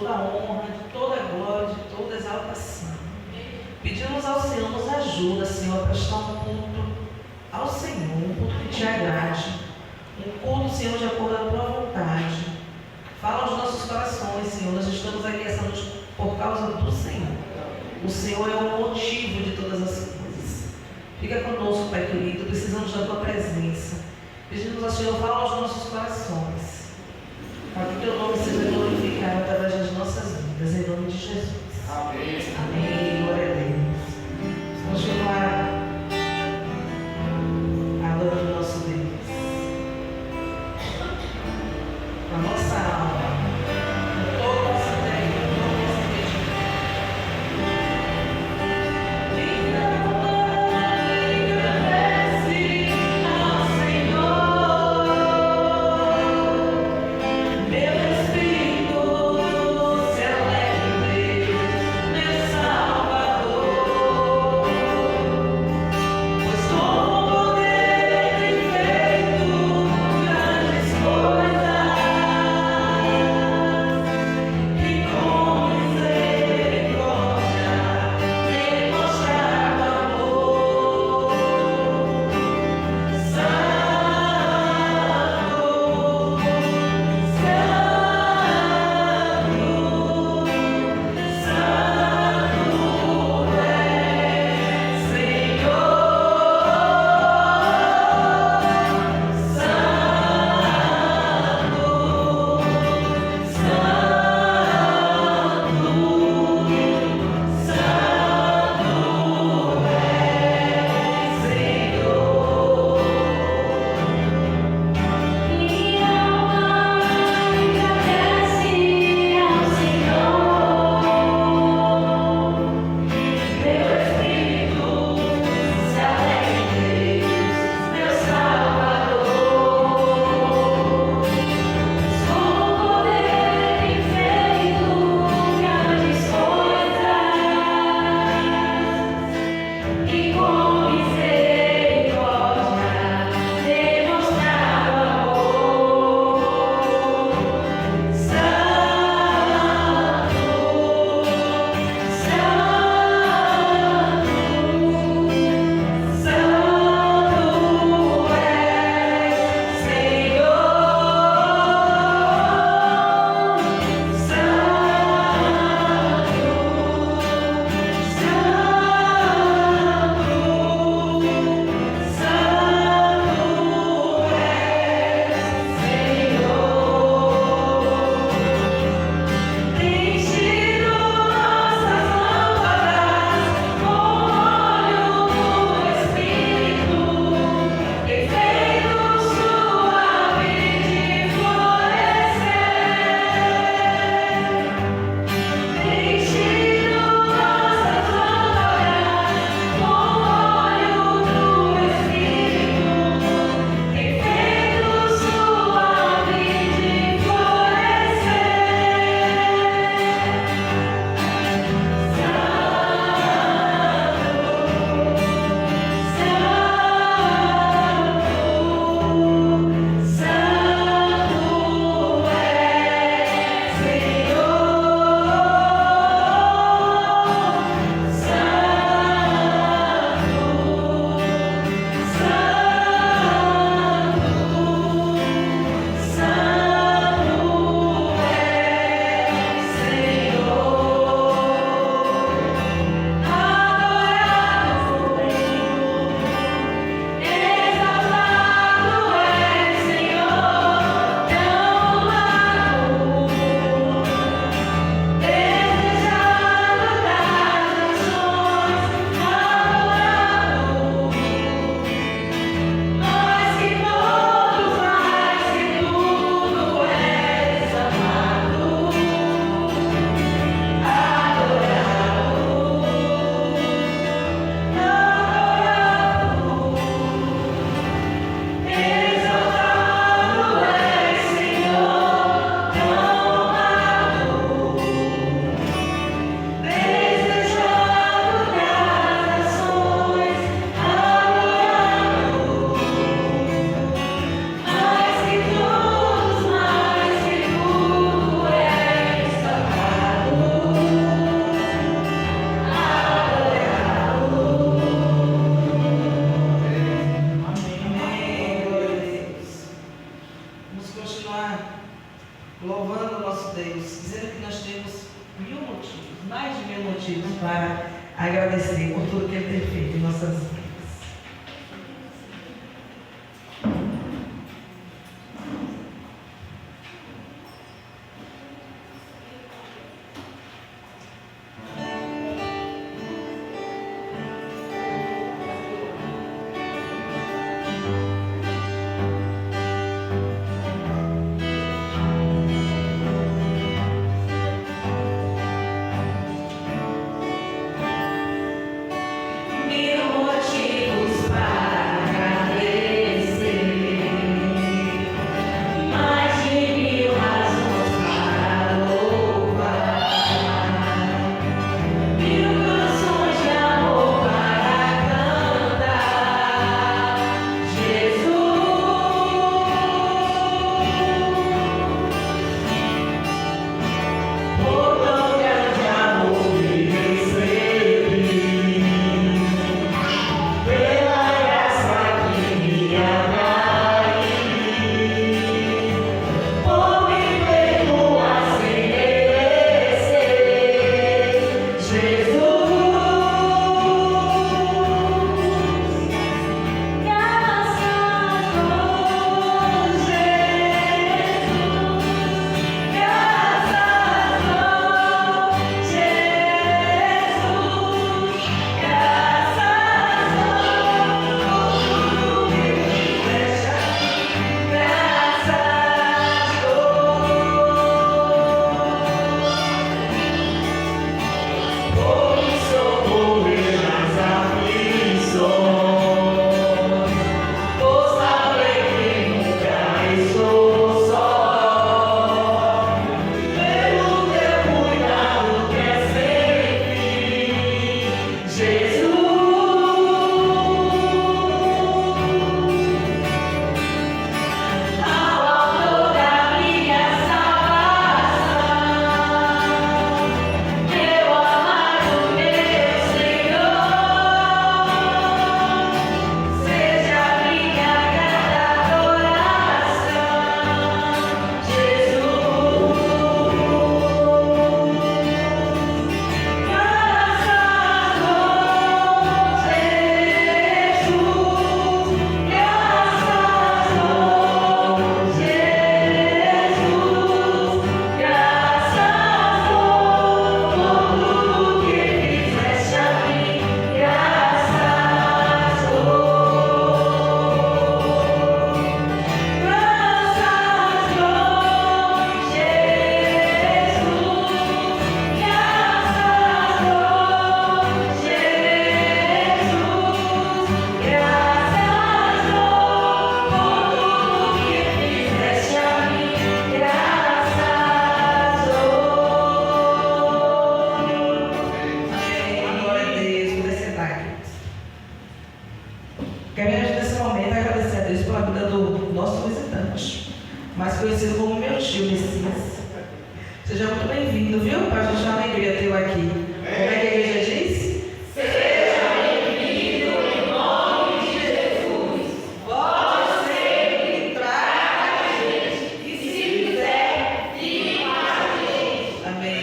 toda a honra, de toda a glória, de toda a exaltação. Pedimos ao Senhor, nos ajuda, Senhor, a prestar um culto ao Senhor, um culto que te agrade, um culto, Senhor, de acordo com a tua vontade. Fala aos nossos corações, Senhor, nós estamos aqui essa noite por causa do Senhor. O Senhor é o motivo de todas as coisas. Fica conosco, Pai querido, precisamos da tua presença. Pedimos ao Senhor, fala aos nossos corações, para que o teu nome seja glorificado através das nossas vidas, em nome de Jesus. Amém. Amém. Glória a Deus. Vamos continuar adorando o nosso Deus. Com a nossa alma, com todo o nosso interior, com todo o nosso entendimento. Engrandece ao Senhor, meu Espírito se alegre, meu Salvador. continuar louvando o nosso Deus, dizendo que nós temos 1000 motivos, mais de 1000 motivos para agradecer por tudo que Ele tem feito em nossas vidas. mais conhecido como meu tio Messias. Seja muito bem-vindo, viu? Para a gente é uma alegria tê-lo aqui. Como é que a igreja diz? Seja bem-vindo em nome de Jesus. Volte sempre, traga a gente. E se quiser, fique com a gente. Amém.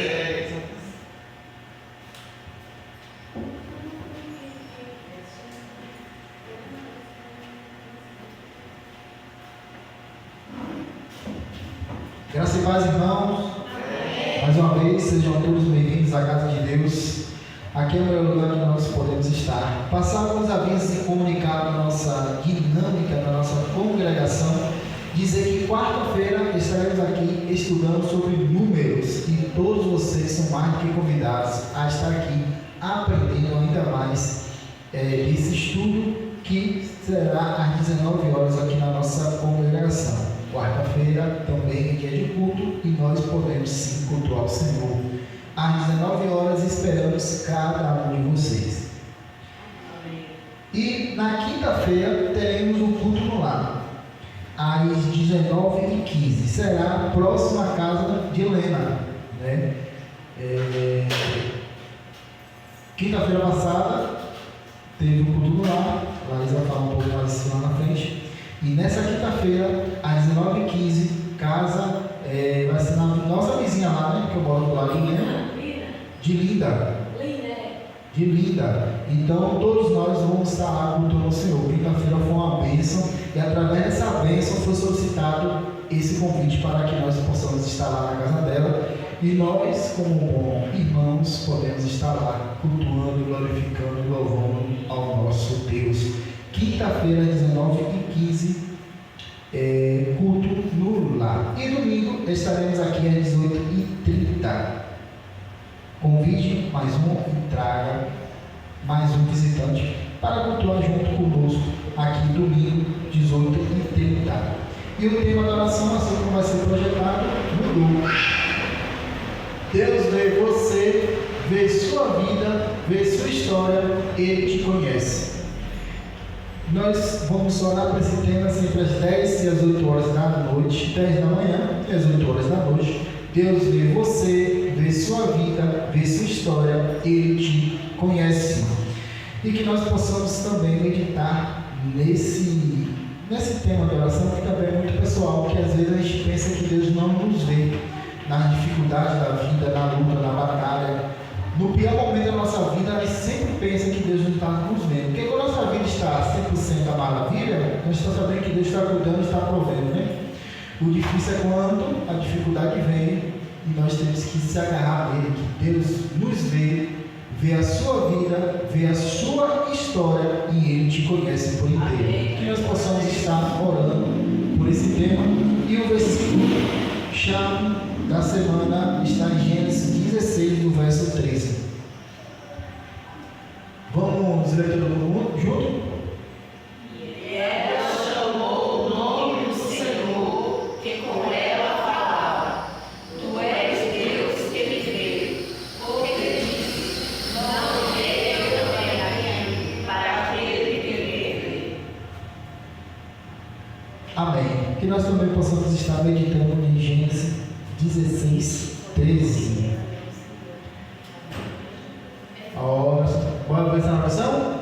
Graça e paz, irmãos. Mais uma vez, sejam todos bem-vindos à casa de Deus. Aqui é o melhor lugar que nós podemos estar. Passar alguns avisos e comunicar a nossa dinâmica, da nossa congregação. Dizer que quarta-feira estaremos aqui estudando sobre números e todos vocês são mais do que convidados a estar aqui aprendendo ainda mais desse estudo que será às 19 horas aqui na nossa congregação. Quarta-feira também é dia de culto e nós podemos sim cultuar o Senhor. Às 19 horas esperamos cada um de vocês. E na quinta-feira teremos um culto no lar, às 19h15. Será a próxima casa de Helena, né? Quinta-feira passada teve um culto no lar. A Laís vai falar um pouco mais lá na frente. E nessa quinta-feira, às 19h15, casa, vai ser na nossa vizinha lá, né? Que eu moro do lado de Linda. Então todos nós vamos estar lá cultuando o Senhor. Quinta-feira foi uma bênção e através dessa bênção foi solicitado esse convite para que nós possamos estar lá na casa dela e nós, como irmãos, podemos estar lá cultuando, glorificando e louvando ao nosso Deus. Quinta-feira, 19h15, culto no lar. E domingo estaremos aqui às 18h30. Convide mais um e traga mais um visitante para cultuar junto conosco aqui domingo, 18h30. E o tema da oração, assim como vai ser projetado, mudou. Deus vê você, vê sua vida, vê sua história, Ele te conhece. Nós vamos orar para esse tema sempre às 10 e às 8 horas da noite, 10 da manhã e às 8 horas da noite. Deus vê você, vê sua vida, vê sua história, Ele te conhece. E que nós possamos também meditar nesse tema de oração, que também é muito pessoal, que às vezes a gente pensa que Deus não nos vê nas dificuldades da vida, na luta, na batalha. No pior momento da nossa vida, a gente sempre pensa que Deus não está nos vendo. Porque quando a nossa vida está 100% a maravilha, nós estamos sabendo que Deus está cuidando, está provendo, né? O difícil é quando a dificuldade vem e nós temos que se agarrar nele, que Deus nos vê a sua vida, vê a sua história e Ele te conhece por inteiro. Que nós possamos estar orando por esse tema. E o versículo chave da semana está em Gênesis 16, do verso 13. Vamos ler todo mundo junto? Amém. Que nós também possamos estar meditando em Gênesis 16, 13. Bora pensar na oração?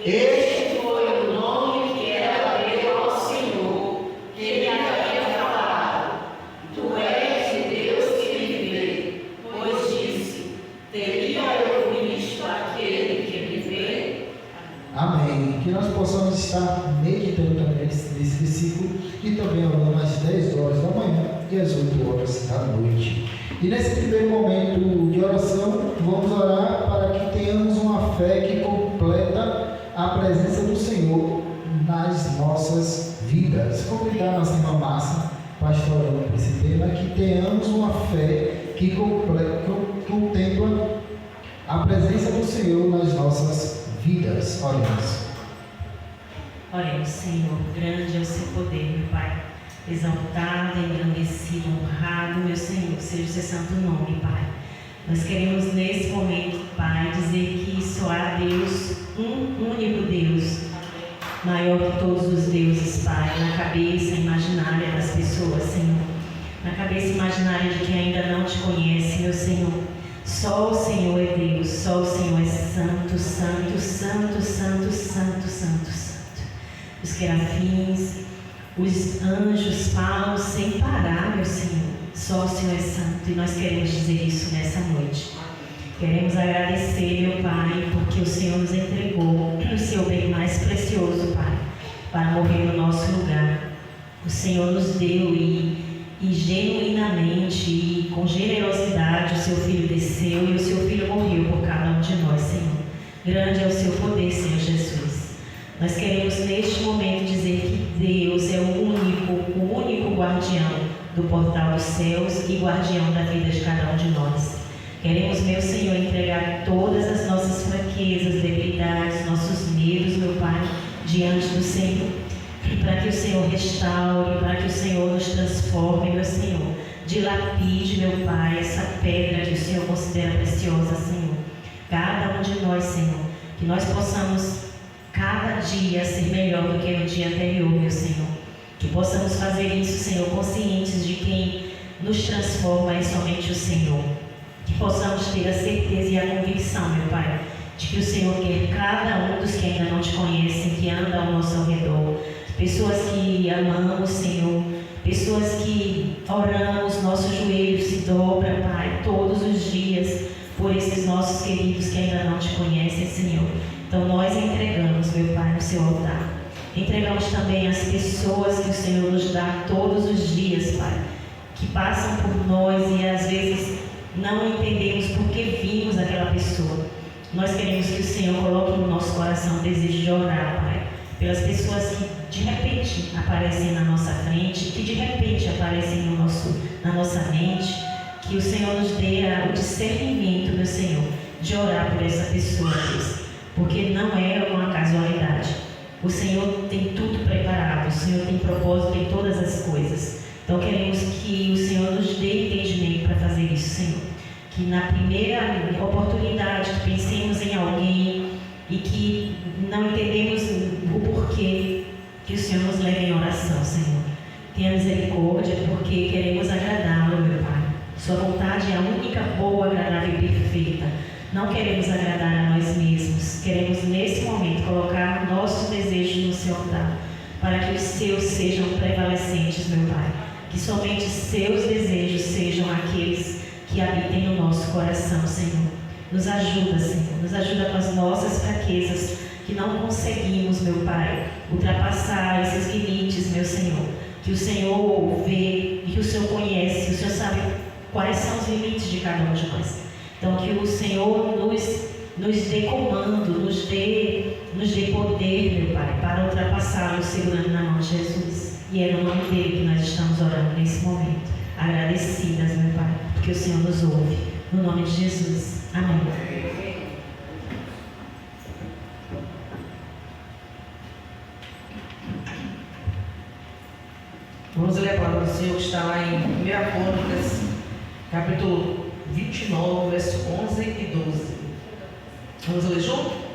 Este foi o nome que ela deu ao Senhor, que ele havia falado: Tu és Deus que me vê, pois disse: Teria eu visto aquele que me vê? Amém. Que nós possamos estar meditando também nesse versículo e também orando às 10 horas da manhã e às 8 horas da noite. E nesse primeiro momento de oração, vamos orar para que tenhamos uma fé que completa a presença do Senhor nas nossas vidas. Convidar a nossa irmã Márcia para estar orando por esse tema, que tenhamos uma fé que contempla a presença do Senhor nas nossas vidas. Oremos. Oremos, Senhor, grande é o seu poder, meu Pai. Exaltado, engrandecido, honrado, meu Senhor, seja o seu santo nome, Pai. Nós queremos nesse momento, Pai, dizer que só há Deus, um único Deus, maior que todos os deuses, Pai, na cabeça imaginária das pessoas, Senhor, na cabeça imaginária de quem ainda não te conhece, meu Senhor. Só o Senhor é Deus, só o Senhor é santo, santo, santo, santo, santo, santo, santo. Os querafins, os anjos falam sem parar, meu Senhor. Só o Senhor é santo e nós queremos dizer isso nessa noite. Queremos agradecer, meu Pai, porque o Senhor nos entregou o seu bem mais precioso, Pai, para morrer no nosso lugar. O Senhor nos deu e genuinamente e com generosidade o seu Filho desceu e o seu Filho morreu por cada um de nós, Senhor. Grande é o seu poder, Senhor Jesus. Nós queremos neste momento dizer que Deus é o único guardião do portal dos céus e guardião da vida de cada um de nós. Queremos, meu Senhor, entregar todas as nossas fraquezas, debilidades, nossos medos, meu Pai, diante do Senhor, para que o Senhor restaure, para que o Senhor nos transforme, meu Senhor. Dilapide, meu Pai, essa pedra que o Senhor considera preciosa, Senhor. Cada um de nós, Senhor, que nós possamos cada dia ser melhor do que no dia anterior, meu Senhor. Que possamos fazer isso, Senhor, conscientes de quem nos transforma é somente o Senhor. Que possamos ter a certeza e a convicção, meu Pai, de que o Senhor quer cada um dos que ainda não te conhecem, que anda ao nosso redor, pessoas que amamos, Senhor, pessoas que oramos, nossos joelhos se dobram, Pai, todos os dias, por esses nossos queridos que ainda não te conhecem, Senhor. Então nós entregamos, meu Pai, no seu altar. Entregamos também as pessoas que o Senhor nos dá todos os dias, Pai, que passam por nós e às vezes não entendemos por que vimos aquela pessoa. Nós queremos que o Senhor coloque no nosso coração o desejo de orar, Pai, pelas pessoas que de repente aparecem na nossa frente, que de repente aparecem na nossa mente, que o Senhor nos dê o discernimento, meu Senhor, de orar por essa pessoa, Deus, porque não é uma casualidade. O Senhor tem tudo preparado, o Senhor tem propósito em todas as coisas. Então queremos que o Senhor nos dê entendimento para fazer isso, Senhor. Que na primeira oportunidade que pensemos em alguém e que não entendemos o porquê, que o Senhor nos leve em oração, Senhor. Tenha misericórdia, porque queremos agradá-lo, meu Pai. Sua vontade é a única boa, agradável e perfeita. Não queremos agradar a nós mesmos. Queremos, nesse momento, colocar nossos desejos no seu altar, para que os seus sejam prevalecentes, meu Pai. Que somente seus desejos sejam aqueles que habitem no nosso coração, Senhor. Nos ajuda, Senhor. Nos ajuda com as nossas fraquezas, que não conseguimos, meu Pai, ultrapassar esses limites, meu Senhor. Que o Senhor vê e que o Senhor conhece, o Senhor sabe quais são os limites de cada um de nós. Então, que o Senhor nos dê comando, nos dê poder, meu Pai, para ultrapassá-lo, segurando na mão de Jesus. E é no nome dele que nós estamos orando nesse momento. Agradecidas, meu Pai, porque o Senhor nos ouve. No nome de Jesus. Amém. Vamos ler a palavra do Senhor que está lá em 1 Crônicas, capítulo 29, verso 11 e 12. Vamos ler junto?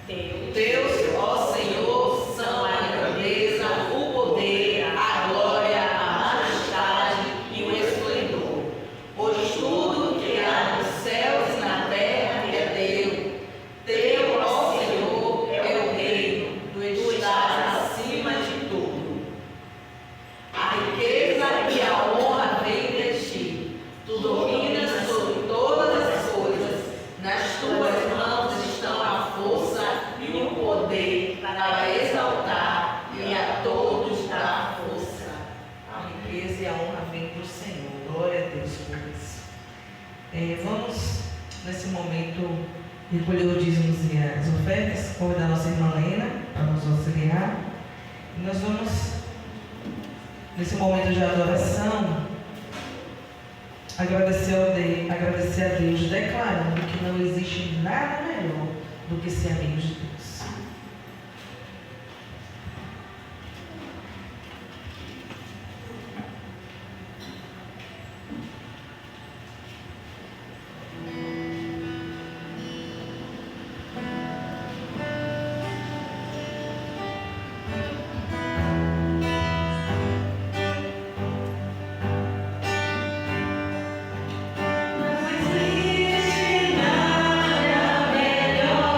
Teus, ó Senhor, são a grandeza, o poder, a glória, a majestade e o esplendor. Pois tudo que há nos céus e na terra é teu. Teu, ó Senhor, é o reino, tu estás acima de tudo. A riqueza e a honra vêm de ti. Tu dominas sobre todas as coisas. Nas tuas mãos estão a força e o poder para exaltar e a todos dar força. A riqueza e a honra vêm do Senhor. Glória a Deus por isso. Vamos, nesse momento, recolher os dízimos e as ofertas. Convidar a nossa irmã Lena para nos auxiliar. E nós vamos, nesse momento de adoração, agradecer a Deus, declarando que não existe nada melhor do que ser amigos de Deus. Não existe nada melhor.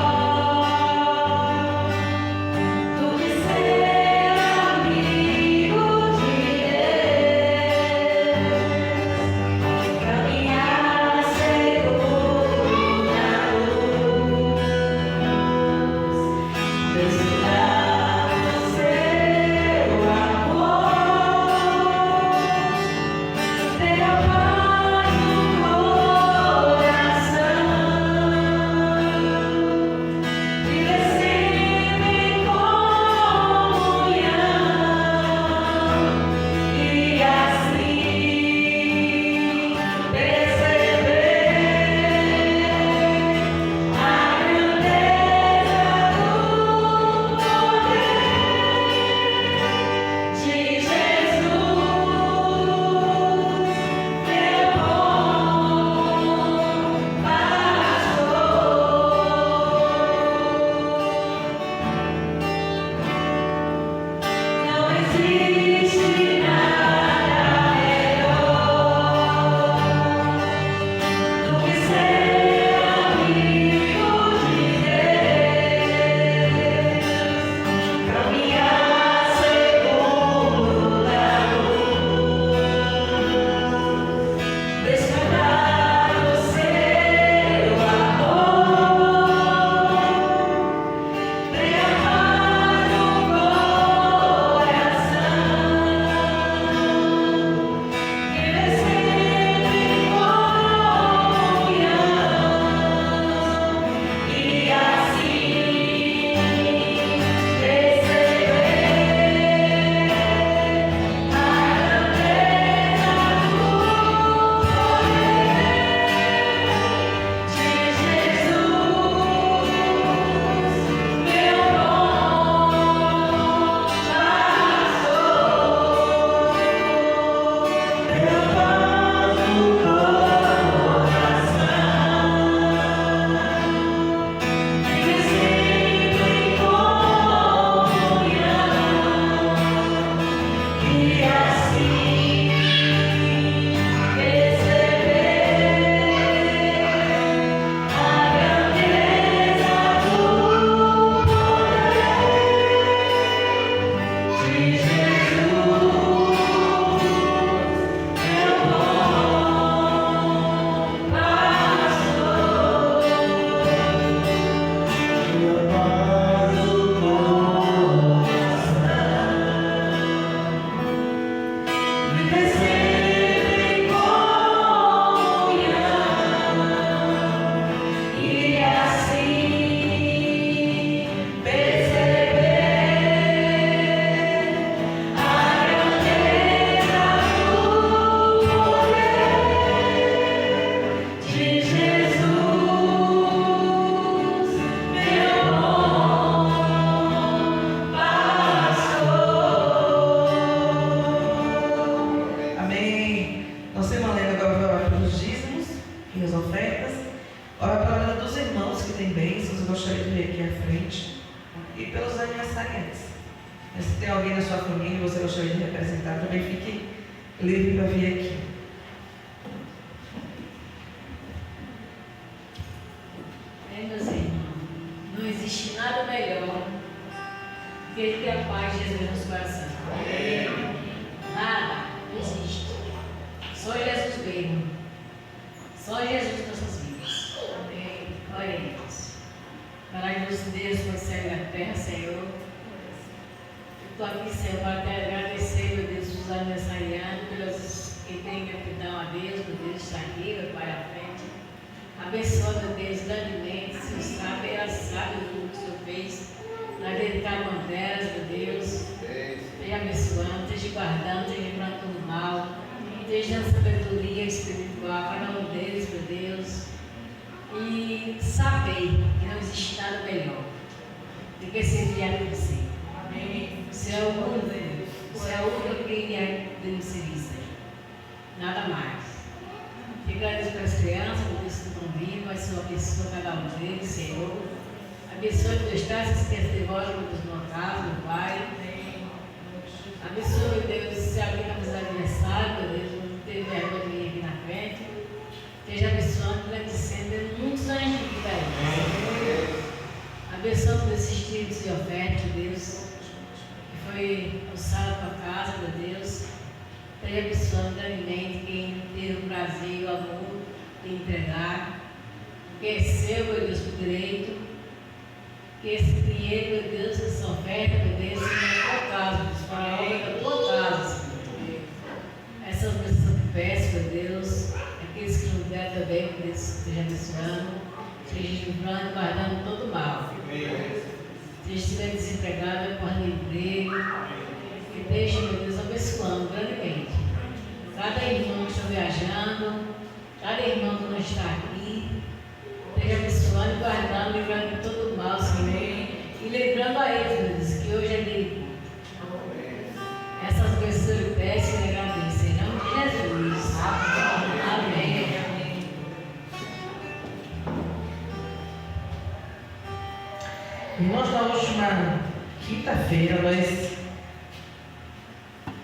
Irmãos, na última quinta-feira nós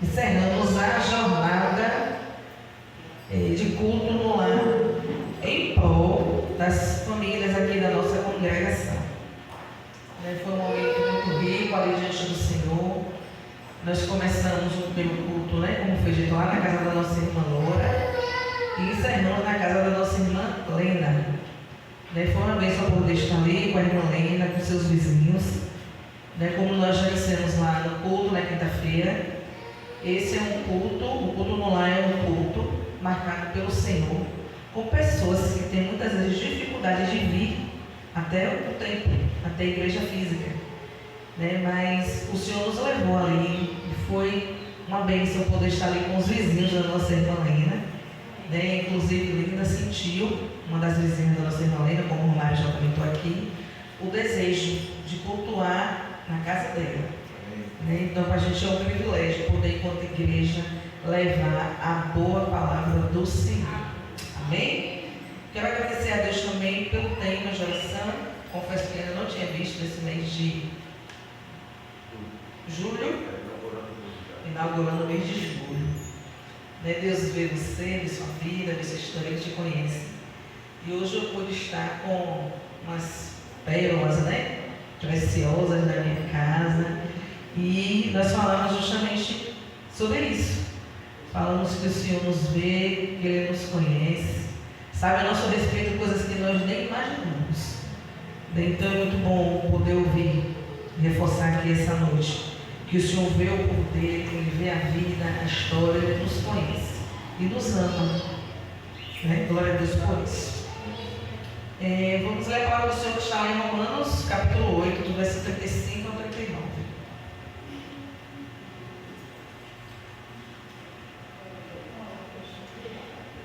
encerramos a jornada de culto no lar em prol das famílias aqui da nossa congregação. Foi um momento muito rico ali diante do Senhor. Nós começamos o primeiro culto, como foi dito, lá na casa da nossa irmã Loura e encerramos na casa da nossa irmã Lena. Foi uma bênção poder estar ali com a irmã Lena, com seus vizinhos. Como nós já dissemos lá no culto, na quinta-feira, esse é um culto, o culto no lar é um culto marcado pelo Senhor, com pessoas que têm muitas vezes dificuldade de vir até o templo, até a igreja física. Mas o Senhor nos levou ali e foi uma bênção poder estar ali com os vizinhos da nossa irmã Lena. Inclusive, Linda sentiu, uma das vizinhas da nossa irmã Lena, como o Mário já comentou aqui, o desejo de cultuar na casa dela. Então, para a gente é um privilégio poder, enquanto igreja, levar a boa palavra do Senhor. Amém? Quero agradecer a Deus também pelo tema de oração. Confesso que ainda não tinha visto esse mês de julho, inaugurando o mês de julho. Deus vê você, vê sua vida, vê sua história, Ele te conhece. E hoje eu pude estar com umas pérolas, preciosas na minha casa. E nós falamos justamente sobre isso. Falamos que o Senhor nos vê, que Ele nos conhece, sabe a nosso respeito coisas que nós nem imaginamos. Então é muito bom poder ouvir, reforçar aqui essa noite, que o Senhor vê o povo dele, Ele vê a vida, a história, Ele nos conhece e nos ama. Né? Glória a Deus por isso. Vamos ler a palavra do Senhor que está em Romanos, capítulo 8, do verso 35 ao 39.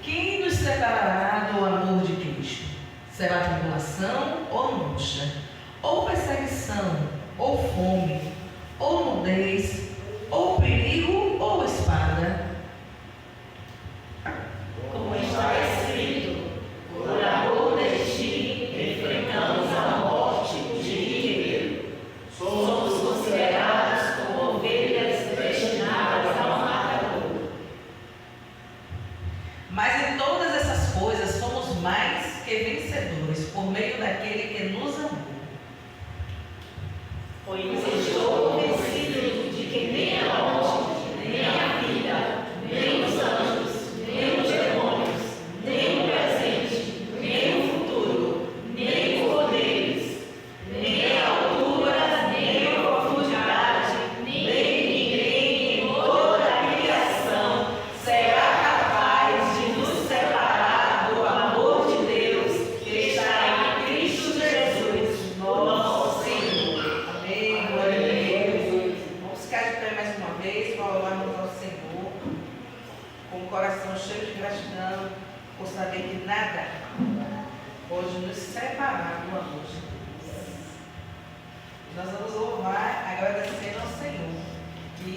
Quem nos separará do amor de Cristo? Será tribulação ou angústia, ou perseguição, ou fome, ou nudez, ou perigo, ou espada? Como está escrito, por amor de ti, enfrentamos a morte o dia inteiro. Somos considerados como ovelhas destinadas ao matadouro. Mas em todas essas coisas somos mais que vencedores por meio daquele que nos amou. Pois estou convencido de que nem a morte, nem a vida, nem os anjos, nem os demônios, nem o presente, nem o futuro, nem os poderes, nem a altura, nem a profundidade, nem ninguém em toda a criação será capaz de nos separar do amor de Deus que está em Cristo Jesus, nosso Senhor. Amém, glória a Deus. Vamos ficar de pé mais uma vez para louvarmos ao Senhor, com o coração cheio de gratidão, por saber que nada pode nos separar do amor de Deus. Nós vamos louvar agradecendo ao Senhor. E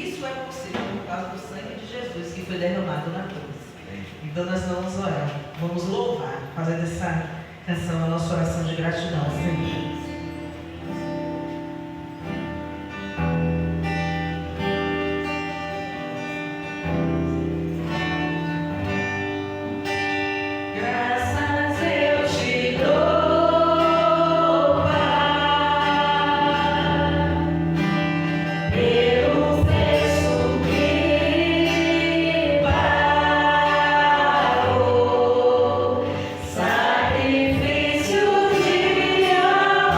isso é possível por causa do sangue de Jesus que foi derramado na cruz. Então nós vamos orar, vamos louvar, fazer dessa canção a nossa oração de gratidão ao Senhor. Graças eu te dou, Pai, pelo preço que pagou, sacrifício de amor.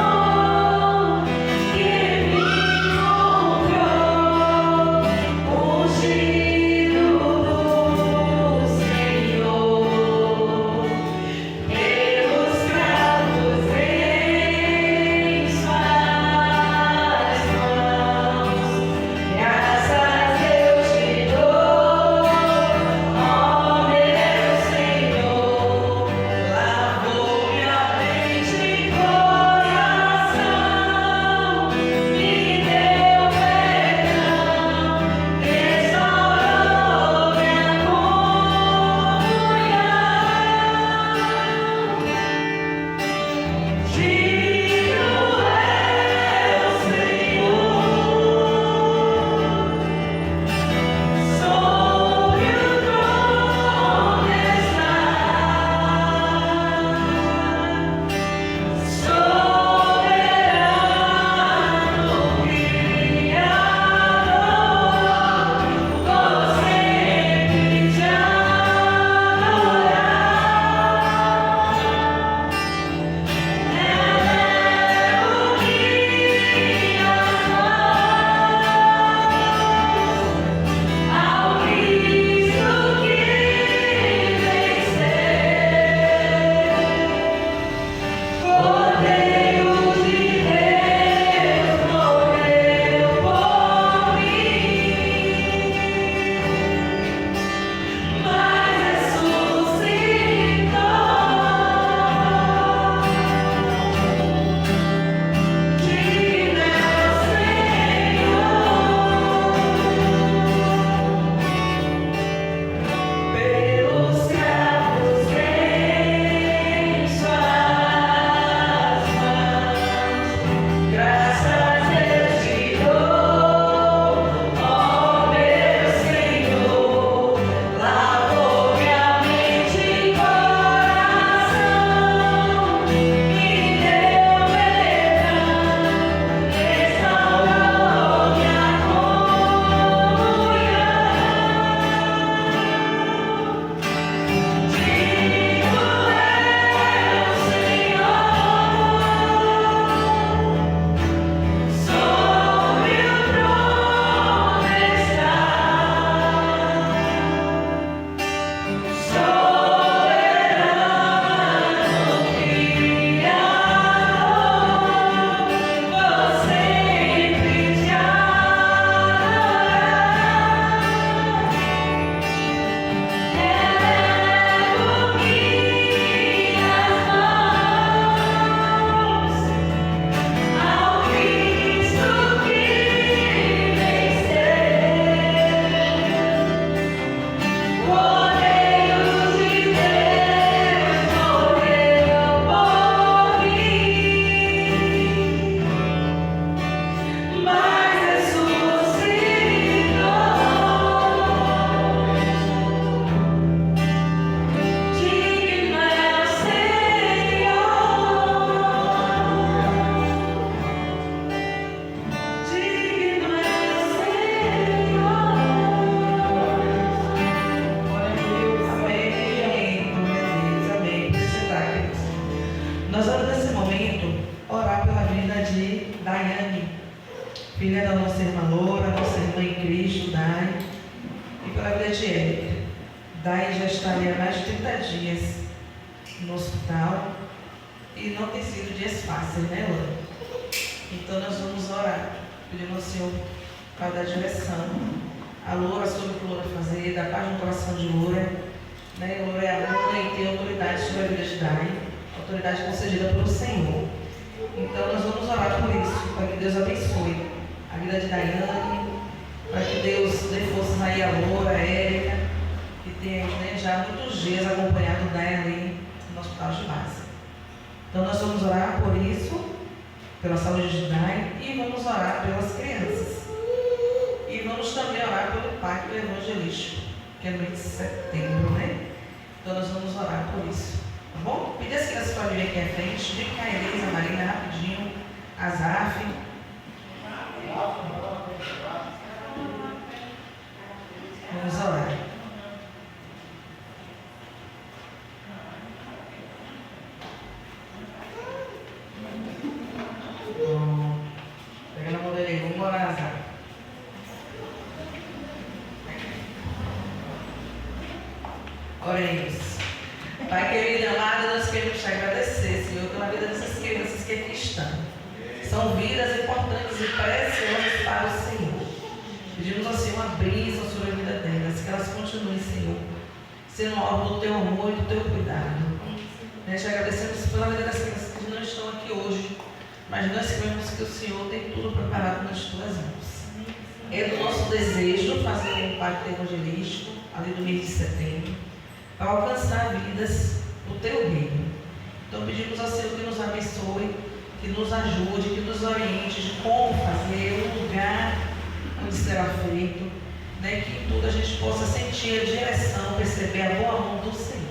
Daí já estaria há mais de 30 dias no hospital e não tem sido dias fáceis, né, Laura? Então nós vamos orar, pedindo ao Senhor para dar direção a Laura sobre o que Laura fazer, dar paz no coração de Laura. Né? Laura é a mãe e tem autoridade sobre a vida de Dai, autoridade concedida pelo Senhor. Então nós vamos orar por isso, para que Deus abençoe a vida de Daiane, para que Deus dê forças aí a Laura, a Érica, que tem, né, já há muitos dias acompanhado Dai ali no hospital de base. Então nós vamos orar por isso, pela saúde de Dai, e vamos orar pelas crianças. E vamos também orar pelo Pacto Evangelístico, que é no mês de setembro, né? Então nós vamos orar por isso, tá bom? Pedir as crianças para vir aqui à frente, vem cá, a Elisa, a Marina, rapidinho, a Zaf. Vamos orar. Pega na mão dele, vamos orar, Zaf. Oremos. Pai querido e amado, nós queremos te agradecer, Senhor, pela vida dessas crianças que aqui estão. São vidas importantes e preciosas para o Senhor. Pedimos ao Senhor uma bênção sobre a vida delas, que elas continuem, Senhor, sendo alvo do teu amor e do teu cuidado. Nós te agradecemos pela vida das crianças que não estão aqui hoje, mas nós sabemos que o Senhor tem tudo preparado nas tuas mãos. É do nosso desejo fazer um pacto evangelístico ali do mês de setembro, para alcançar vidas do teu reino. Então pedimos ao Senhor que nos abençoe, que nos ajude, que nos oriente de como fazer, o lugar onde será feito, né? Que em tudo a gente possa sentir a direção, perceber a boa mão do Senhor.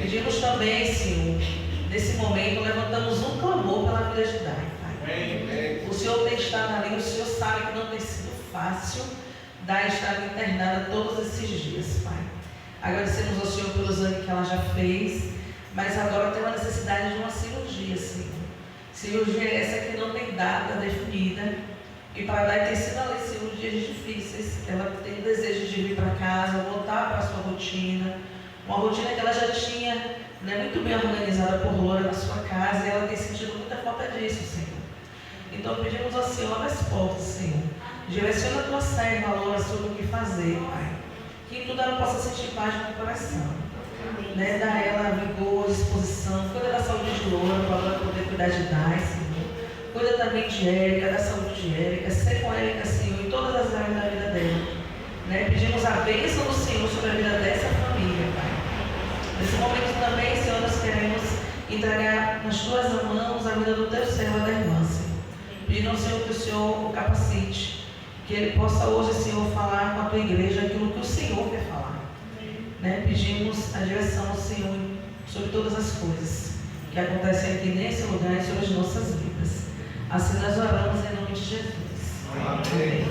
Pedimos também, Senhor, nesse momento levantamos um clamor pela vida de Dai, Pai. O Senhor tem estado ali, o Senhor sabe que não tem sido fácil Dai estar internada todos esses dias, Pai. Agradecemos ao Senhor pelo exame que ela já fez, mas agora tem uma necessidade de uma cirurgia, Senhor. Cirurgia essa que não tem data definida, e para Dai ter sido ali cirurgias difíceis. Ela tem desejo de vir para casa, voltar para a sua rotina, uma rotina que ela já tinha, né, muito bem organizada por Laura na sua casa, e ela tem sentido muita falta disso, Senhor. Então pedimos ao Senhor, abre as portas, Senhor. Direciona a tua serva, Laura, sobre o que fazer, Pai. Que em tudo ela possa sentir paz no coração. Né? Dá a ela vigor, disposição. Cuida da saúde de Laura, para ela poder cuidar de Dai, Senhor. Cuida também de Érica, da saúde de Érica. Ser com Érica, Senhor, em todas as áreas da vida dela. Né? Pedimos a bênção do Senhor sobre a vida dessa família, Pai. Nesse momento também, Senhor, nós queremos entregar nas tuas mãos a vida do teu servo, da irmã, Senhor. Pedindo ao Senhor que o Senhor o capacite, que ele possa hoje, Senhor, falar com a tua igreja aquilo que o Senhor quer falar. Né? Pedimos a direção ao Senhor sobre todas as coisas que acontecem aqui nesse lugar e sobre as nossas vidas. Assim nós oramos em nome de Jesus. Amém.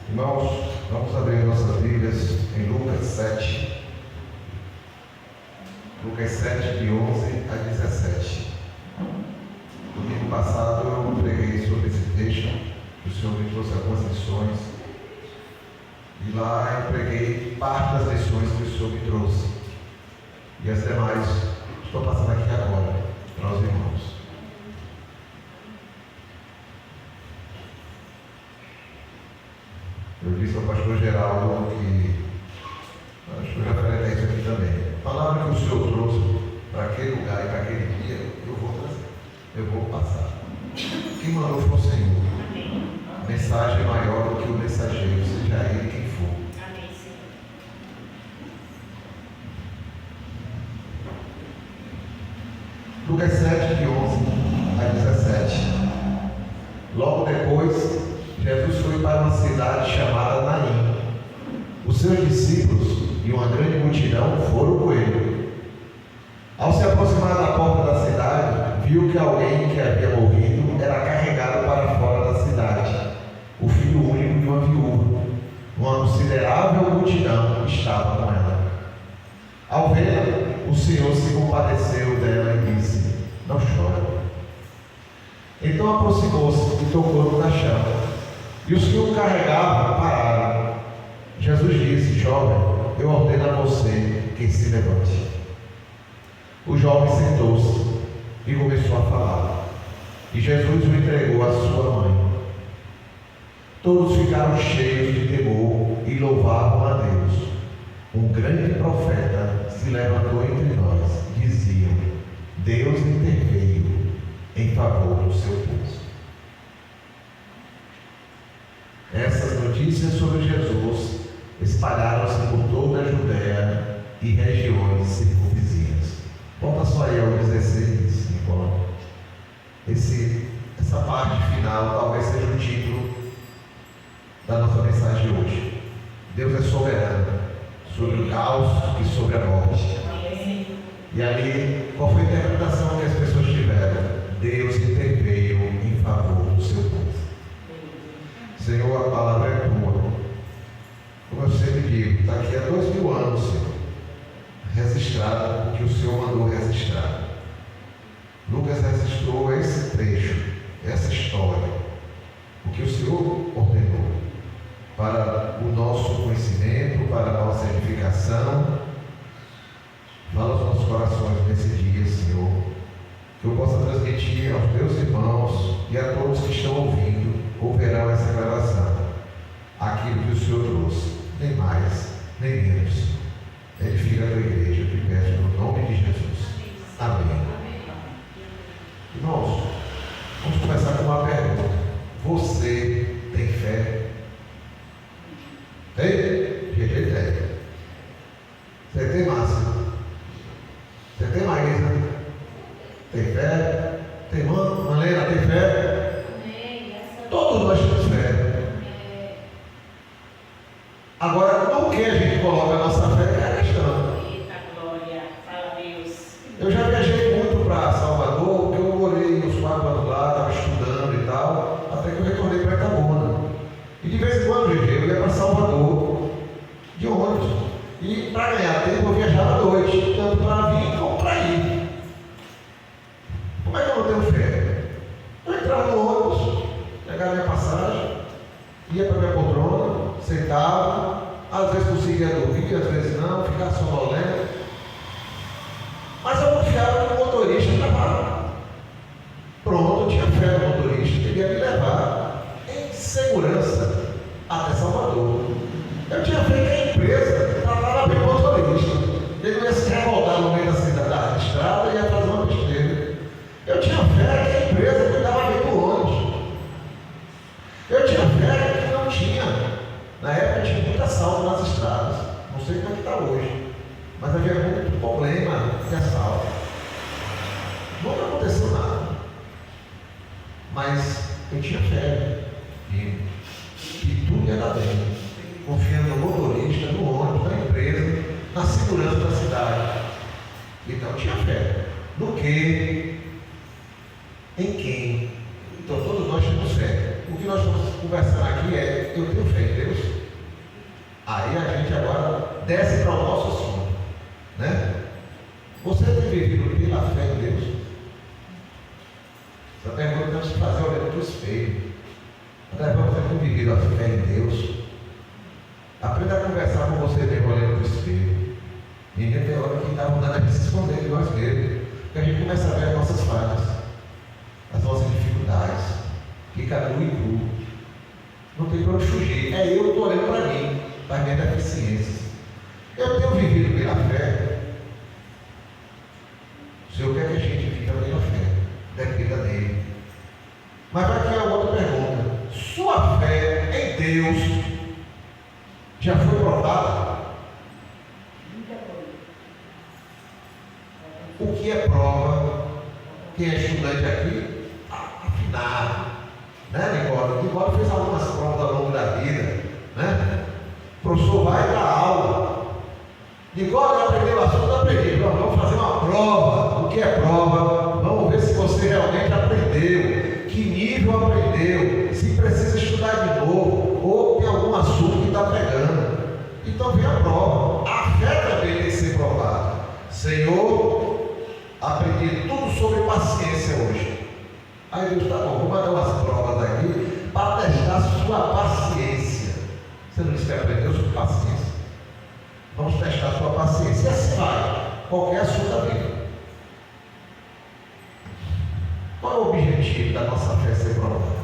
Irmãos, vamos abrir nossas Bíblias em Lucas 7. Lucas 7, de 11 a 17. Domingo passado eu preguei sobre esse texto, o Senhor me trouxe algumas lições. E lá eu preguei parte das lições que o Senhor me trouxe. E as demais estou passando aqui agora para os irmãos. Eu disse ao pastor Geraldo que, acho que eu já falei até isso aqui também, a palavra que o Senhor trouxe para aquele lugar e para aquele dia, eu vou trazer, eu vou passar. Quem mandou foi o Senhor. A mensagem é maior do que o mensageiro, seja ele quem for. Amém, Senhor. Lucas 7, de 11 a 17. Logo depois, Jesus foi para uma cidade chamada Naim. Os seus discípulos e uma grande multidão foram com ele. Ao se aproximar da porta da cidade, viu que alguém que havia morrido era carregado para fora da cidade, o filho único de uma viúva. Uma considerável multidão estava com ela. Ao vê-la, o Senhor se compadeceu dela e disse: não chore. Então aproximou-se e tocou no caixão, e os que o carregavam pararam. Jesus disse: jovem, eu ordeno a você que se levante. O jovem sentou-se e começou a falar, e Jesus o entregou à sua mãe. Todos ficaram cheios de temor e louvavam a Deus. Um grande profeta se levantou entre nós, diziam: Deus interveio em favor do seu povo. Essas notícias sobre Jesus espalharam-se por toda a Judéia e regiões circunvizinhas. Volta só aí ao 16, Nicolau. Essa parte final talvez seja o título da nossa mensagem de hoje. Deus é soberano sobre o caos e sobre a morte. E ali, qual foi a interpretação que as pessoas tiveram? Deus interveio em favor do seu povo. Senhor, a palavra é tua. Como eu sempre digo, está aqui há 2000 anos, Senhor, registrado o que o Senhor mandou registrar. Lucas registrou esse trecho, essa história, o que o Senhor ordenou, para o nosso conhecimento, para a nossa edificação. Fala aos nossos corações nesse dia, Senhor, que eu possa transmitir aos meus irmãos e a todos que estão ouvindo, ouvirão essa gravação, aquilo que o Senhor trouxe, nem mais, nem menos. Edifica a tua igreja, eu te peço no nome de Jesus. Amém. Irmãos, vamos começar com uma pergunta. Você tem fé? Tem? GG tem. Você tem, Márcio? Você tem, Maísa? Tem fé? Tem, Malena? Tem fé? Todos nós temos fé. Agora, no que a gente coloca a nossa fé é a questão. Eita glória, fala Deus. Eu já viajei muito para Salvador, porque eu morei uns 4 anos lá, estava estudando e tal, até que eu retornei para Itabuna. E de vez em quando, GG, eu ia para Salvador de ônibus. E para ganhar tempo eu viajava à noite, tanto para vir como para ir. Como é que eu não tenho fé? Eu entrava no ônibus, pegava minha passagem, ia para minha poltrona, sentava, às vezes conseguia dormir, às vezes não, ficava sonolento. Mas eu confiava que o motorista estava pronto, eu tinha fé no motorista, que ele ia me levar em segurança até Salvador. Eu tinha fé que a empresa tratava bem o motorista. Ele não ia se revoltar no meio da cidade, da estrada, e ia fazer uma besteira. Eu tinha fé que a empresa cuidava bem do ônibus. Eu tinha fé que não tinha. Na época tinha muito assalto nas estradas. Não sei como é que está hoje. Mas havia muito problema de assalto. Nunca aconteceu nada. Mas eu tinha fé que tudo ia dar bem. Confiando no motorista, no ônibus, na empresa, na segurança da cidade. Então eu tinha fé. No que? Em quem? Então todos nós temos fé. O que nós vamos conversar aqui é: eu tenho fé em Deus. Aí a gente agora desce para o nosso assunto, né? Você tem vivido pela fé em Deus? Essa pergunta temos que fazer olhando para o espelho. André, você tem vivido a fé em Deus? Aprenda a conversar com você mesmo olhando para o espelho. Ninguém tem hora que dá vontade de se esconder de nós mesmos, porque a gente começa a ver as nossas falhas, as nossas dificuldades, fica nu e cru. Não tem para onde fugir. É eu que estou olhando para mim, para as minhas deficiências. Eu tenho vivido pela fé. O Senhor quer que a gente viva pela fé, dependa dele. Mas aqui é outra pergunta: sua fé em Deus já foi provada? O que é prova quem é estudante aqui, afinado, né, Nicole? Nicole fez algumas provas ao longo da vida, né? O professor vai dar aula. Nicole aprendeu o assunto, aprendi. Vamos fazer uma prova. O que é prova? Vamos ver se você realmente aprendeu, que nível aprendeu, se precisa estudar de novo, ou tem algum assunto que está pegando. Então vem a prova. A fé também tem que ser provada. Senhor, aprendi tudo sobre paciência hoje. Aí Deus, tá bom, vou mandar umas provas aqui para testar sua paciência. Você não disse que aprendeu sobre paciência? Vamos testar sua paciência. E assim vai, qualquer assunto da vida. Qual é o objetivo da nossa fé ser provada?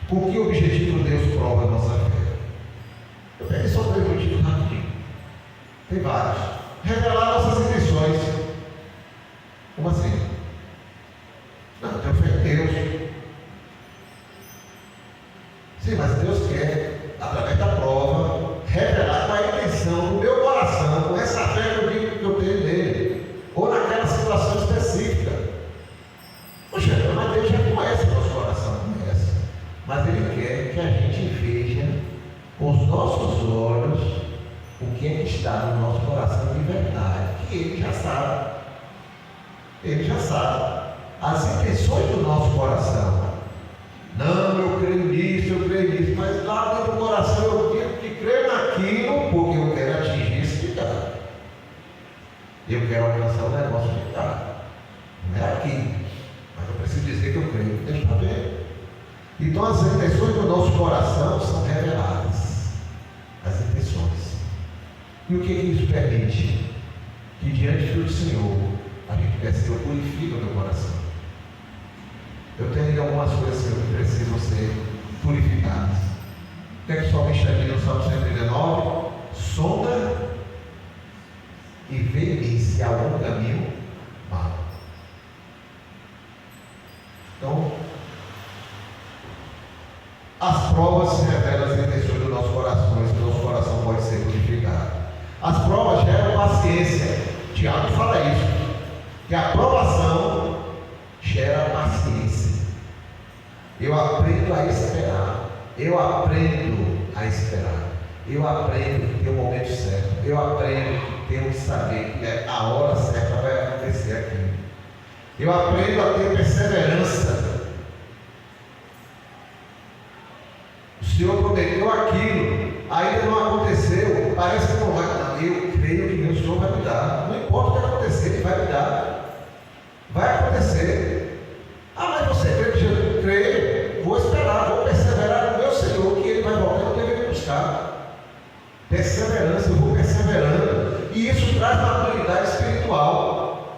Por que objetivo Deus prova a nossa fé? Eu peguei só 3 motivos rapidinho. Tem vários. Revelar nossas intenções. Como assim? Não, eu tenho fé em Deus. Sim, mas Deus quer, através da prova, revelar qual é a intenção do meu coração, com essa fé que eu digo que eu tenho nele, ou naquela situação específica. Poxa, mas Deus já conhece o nosso coração, conhece. Mas Ele quer que a gente veja com os nossos olhos o que é que está no nosso coração de verdade, que Ele já sabe. Ele já sabe as intenções do nosso coração. Não, eu creio nisso, mas lá dentro do coração eu digo que creio naquilo porque eu quero atingir esse pecado. Eu quero alcançar o negócio de pecado. Não é aqui, mas eu preciso dizer que eu creio. Deixa eu ver. Então as intenções do nosso coração são reveladas. As intenções. E o que isso permite? Que diante do Senhor a gente peça que eu purifique o meu coração. Eu tenho ainda algumas coisas que precisam ser purificadas. O que é que o salmista aqui no Salmo 119? Sonda e vê se há algum caminho mau. Então, as provas revelam as intenções do nosso coração, e o nosso coração pode ser purificado. As provas geram paciência. Tiago fala isso, que a provação gera paciência. Eu aprendo a esperar. Eu aprendo a esperar. Eu aprendo que tem o momento certo. Eu aprendo que tenho que saber que a hora certa vai acontecer aqui. Eu aprendo a ter perseverança. O Senhor prometeu aquilo, ainda não aconteceu. Parece que não vai dar. Eu creio que o Senhor vai me dar. Não importa o que acontecer, Ele vai me dar. Vai acontecer. Ah, mas você crê que Jesus crê? Vou esperar, vou perseverar no meu Senhor, que Ele vai voltar, eu tenho que me buscar. Perseverança, eu vou perseverando. E isso traz maturidade espiritual.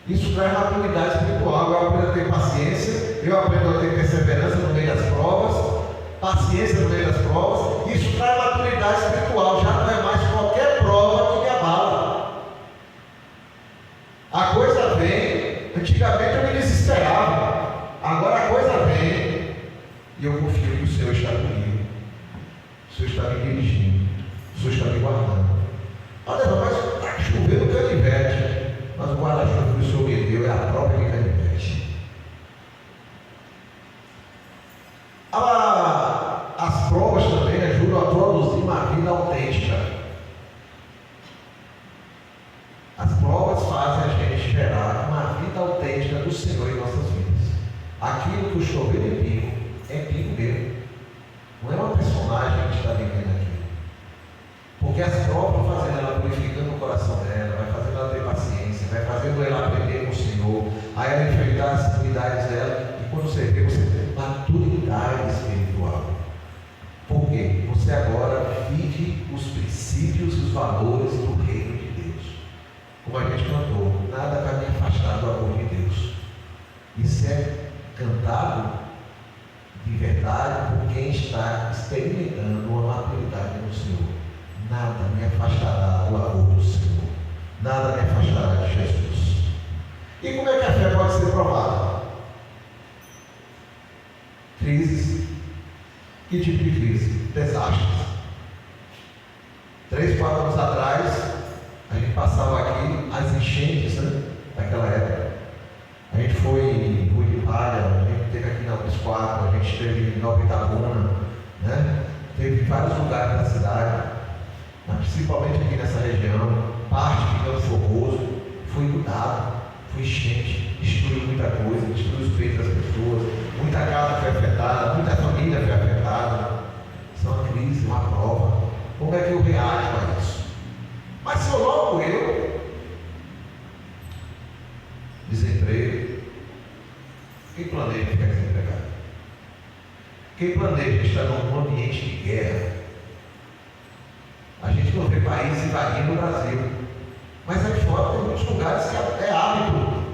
Isso traz maturidade espiritual. Eu aprendo a ter paciência, eu aprendo a ter perseverança no meio das provas, paciência no meio das provas. Isso traz maturidade espiritual. Já não é mais qualquer prova que me abala. A coisa vem. Antigamente eu me desesperava. Agora a coisa vem e eu confio que o Senhor está comigo. O Senhor está me dirigindo. O Senhor está me guardando. Olha, mas está chovendo canivete. Mas o guarda-chuva que o Senhor me deu é a própria de canivete. As provas também ajudam a produzir uma vida autêntica. As provas fazem a gente gerar uma vida autêntica do Senhor em nossas vidas. Aquilo que o chover é pingo mesmo. Não é uma personagem que está vivendo aqui. Porque as provas vão fazendo ela purificando o coração dela, vai fazendo ela ter paciência, vai fazendo ela aprender com o Senhor, aí ela enfrentar as dificuldades dela, e quando você vê, você tem maturidade espiritual. Por quê? Você agora vive os princípios e os valores do reino de Deus. Como a gente cantou, nada vai me afastar do amor de Deus. Isso é cantado de verdade por quem está experimentando uma maturidade no Senhor. Nada me afastará do amor do Senhor. Nada me afastará de Jesus. E como é que a fé pode ser provada? Crises. Que tipo de crise? Desastres. 3, 4 anos atrás, a gente passava passavam aqui as enchentes, né, daquela época. A gente foi em Rui de Palha, a gente esteve aqui na Alpes 4, a gente esteve em Nova Itabuna, né? Teve vários lugares da cidade, mas principalmente aqui nessa região, parte de Campo Formoso, foi inundado, foi enchente, destruiu muita coisa, destruiu os peitos das pessoas, muita casa foi afetada, muita família foi afetada. Isso é uma crise, uma prova. Como é que eu reajo a isso? Mas se eu logo desemprego, quem planeja ficar desempregado? Quem planeja estar num ambiente de guerra? A gente não vê país invadindo o Brasil, mas aí fora tem muitos lugares que é hábito.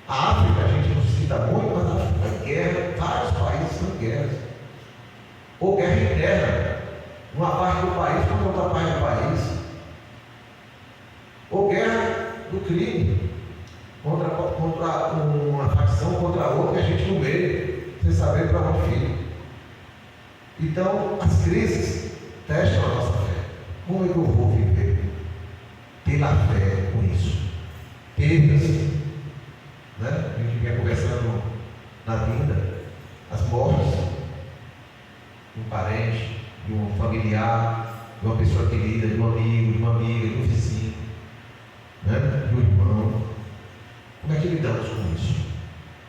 A África a gente não cita muito, mas a África é guerra, vários países estão em guerras. Ou guerra interna, uma parte do país contra outra parte do país. Ou guerra do crime, contra uma facção contra a outra, e a gente no meio, sem saber para onde fica. Então, as crises testam a nossa fé. Como é que eu vou viver pela fé com isso? Perdas, né? A gente vinha conversando na vinda, as mortes de um parente, de um familiar, de uma pessoa querida, de um amigo, de uma amiga, de um vizinho, né? De um irmão. Como é que lidamos com isso?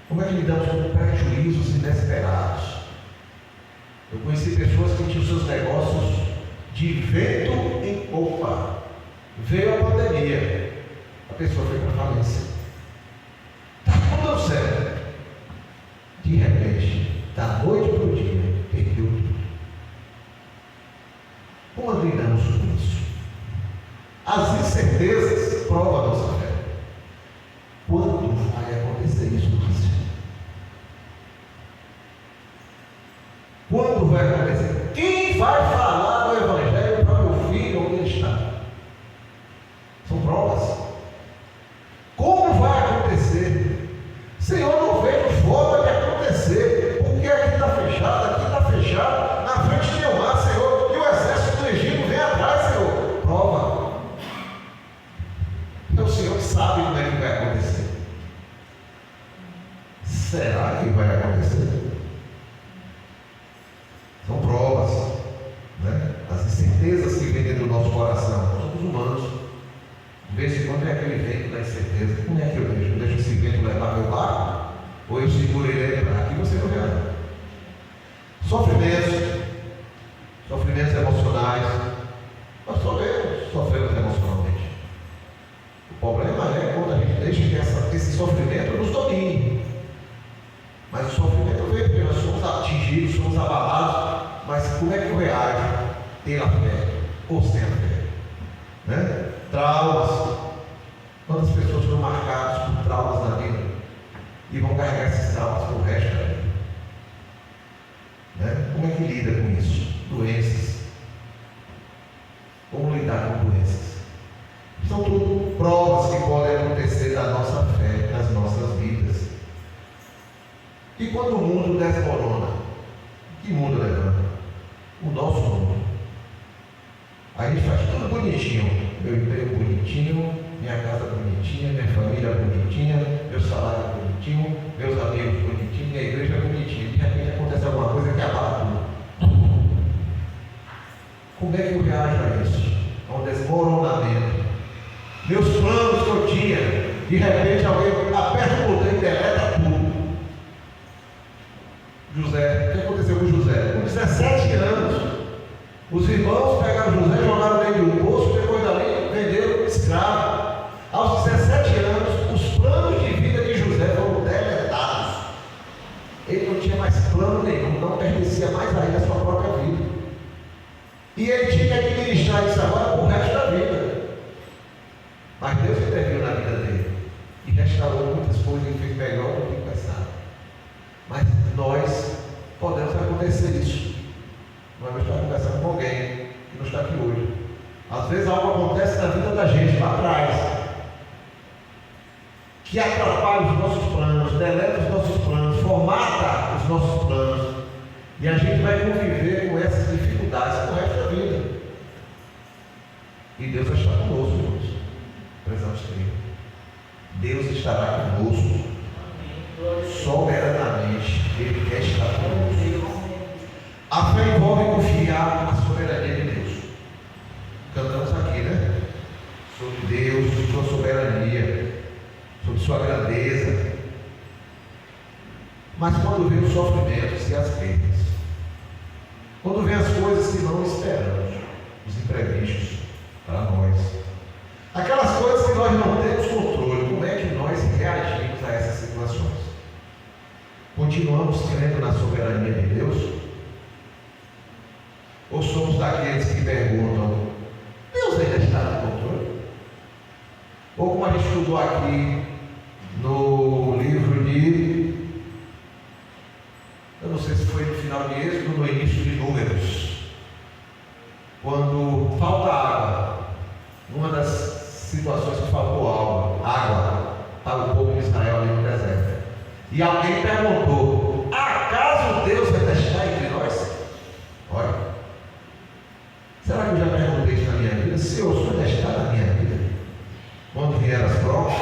Como é que lidamos com prejuízos inesperados? Eu conheci pessoas que tinham seus negócios de vento em popa. Veio a pandemia, a pessoa foi para a falência. Está tudo certo. De repente, da noite para o dia, perdeu tudo. Como lidamos com isso? As incertezas provam a nossa fé. Quando vai acontecer isso com você? Quando vai acontecer? Quem vai falar do Evangelho para meu filho onde ele está? São provas. Como vai acontecer? Senhor, não vejo forma de acontecer, porque aqui está fechado, na frente tem o mar, Senhor, e o exército do Egito vem atrás, Senhor. Prova. Então o Senhor sabe como é que vai acontecer. Será que vai acontecer? São provas, né? As incertezas que vêm dentro do nosso coração. Nós somos humanos. De vez em quando é aquele vento da incerteza. Como é que eu deixo? Eu deixo esse vento levar meu barco? Ou eu seguro ele para aqui? Você não vê nada. Sofrimentos emocionais. Nós sofremos emocionalmente. O problema é quando a gente deixa que esse sofrimento nos domine. Mas o sofrimento vem porque nós somos atingidos, somos abalados. Mas como é que eu reajo? Pela fé ou sem a fé? Né? Traumas. Quantas pessoas foram marcadas por traumas na vida e vão carregar esses traumas para o resto da vida? Né? Como é que lida com isso? Doenças. Como lidar com doenças? São tudo provas que podem acontecer da nossa fé, nas nossas vidas. E quando o mundo desmorona, que mundo levanta? O nosso mundo. A gente faz tudo bonitinho. Meu emprego bonitinho, minha casa bonitinha, minha família bonitinha, meu salário bonitinho, meus amigos bonitinhos, minha igreja bonitinha. De repente acontece alguma coisa que abala tudo. Como é que eu reajo a isso? A um desmoronamento. Meus planos que eu tinha, de repente alguém aperta o botão e deleta tudo. José, o que aconteceu com José? Com 17 anos, os irmãos pegaram José, jogaram dentro de um poço, depois dali venderam escravo. Aos 17 anos, os planos de vida de José foram deletados. Ele não tinha mais plano nenhum, não pertencia mais a ele, a sua própria vida. E ele tinha que administrar isso agora para o resto da vida. Mas Deus interviu na vida dele e restaurou muitas coisas e fez melhor do que pensava. Mas nós podemos acontecer isso. Nós estamos conversando com alguém que não está aqui hoje. Às vezes algo acontece na vida da gente lá atrás que atrapalha os nossos planos, deleta os nossos planos, formata os nossos planos, e a gente vai conviver com essas dificuldades pro resto da vida. E Deus vai estar conosco, irmãos. estará conosco. Soberanamente, Ele quer estar conosco. A fé envolve confiar na soberania de Deus. Cantamos aqui, né? Sobre Deus, sobre sua soberania, sobre sua grandeza. Mas quando vem os sofrimentos e as perdas, quando vem as coisas que não esperamos, os imprevistos para nós, aquelas coisas que nós não temos controle, como é que nós reagimos a essas situações? Continuamos crendo na soberania de Deus? Ou somos daqueles que perguntam, Deus ainda está no controle? Ou como a gente estudou aqui no livro de, eu não sei se foi no final de Êxodo ou no início de Números, quando falta água, numa das situações que faltou água para o povo de Israel ali no deserto, e alguém perguntou, acaso Deus vai deixar entre nós? Olha, será que eu já perguntei isso na minha vida? Senhor, o Senhor vai deixar na minha vida? Quando vieram as provas?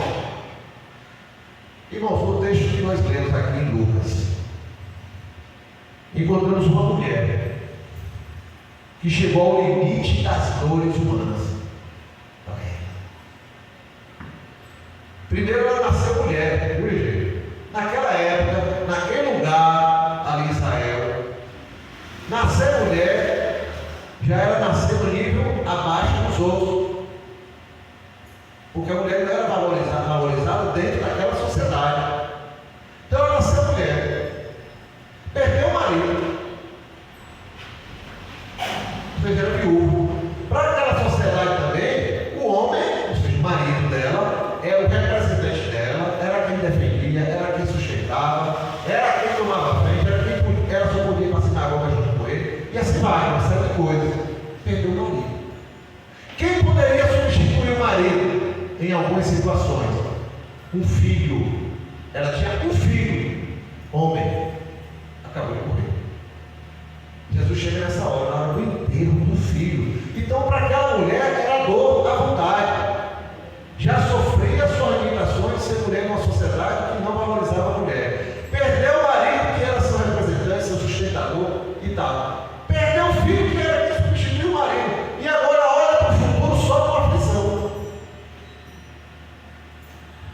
Irmãos, no texto que nós lemos aqui em Lucas, encontramos uma mulher que chegou ao limite das dores humanas. Primeiro ela nasceu mulher, viu, gente? Naquela época, naquele lugar ali em Israel, nascer mulher já era nascer no nível abaixo dos outros, porque a mulher não era valorizada dentro daquela sociedade. Então ela nasceu mulher, perdeu o marido, ou seja, era viúvo. Para aquela sociedade também, o homem, ou seja, o marido dela, era o representante dela, era quem defendia, era quem sustentava, era quem tomava frente, era quem ela só podia ir para a sinagoga junto com ele, e assim vai, uma série de coisas. Perdeu o marido. Quem poderia substituir o marido em algumas situações? Um filho. Ela tinha um filho, homem, acabou de morrer. Jesus chega nessa hora, na hora do enterro do filho. Então, para aquela mulher, era dor à vontade. Já sofria suas limitações de ser mulher numa sociedade que não valorizava a mulher. Perdeu o marido, que era seu representante, seu sustentador e tal. Perdeu o filho, que era quem substituiu o marido. E agora olha para o futuro só com aflição.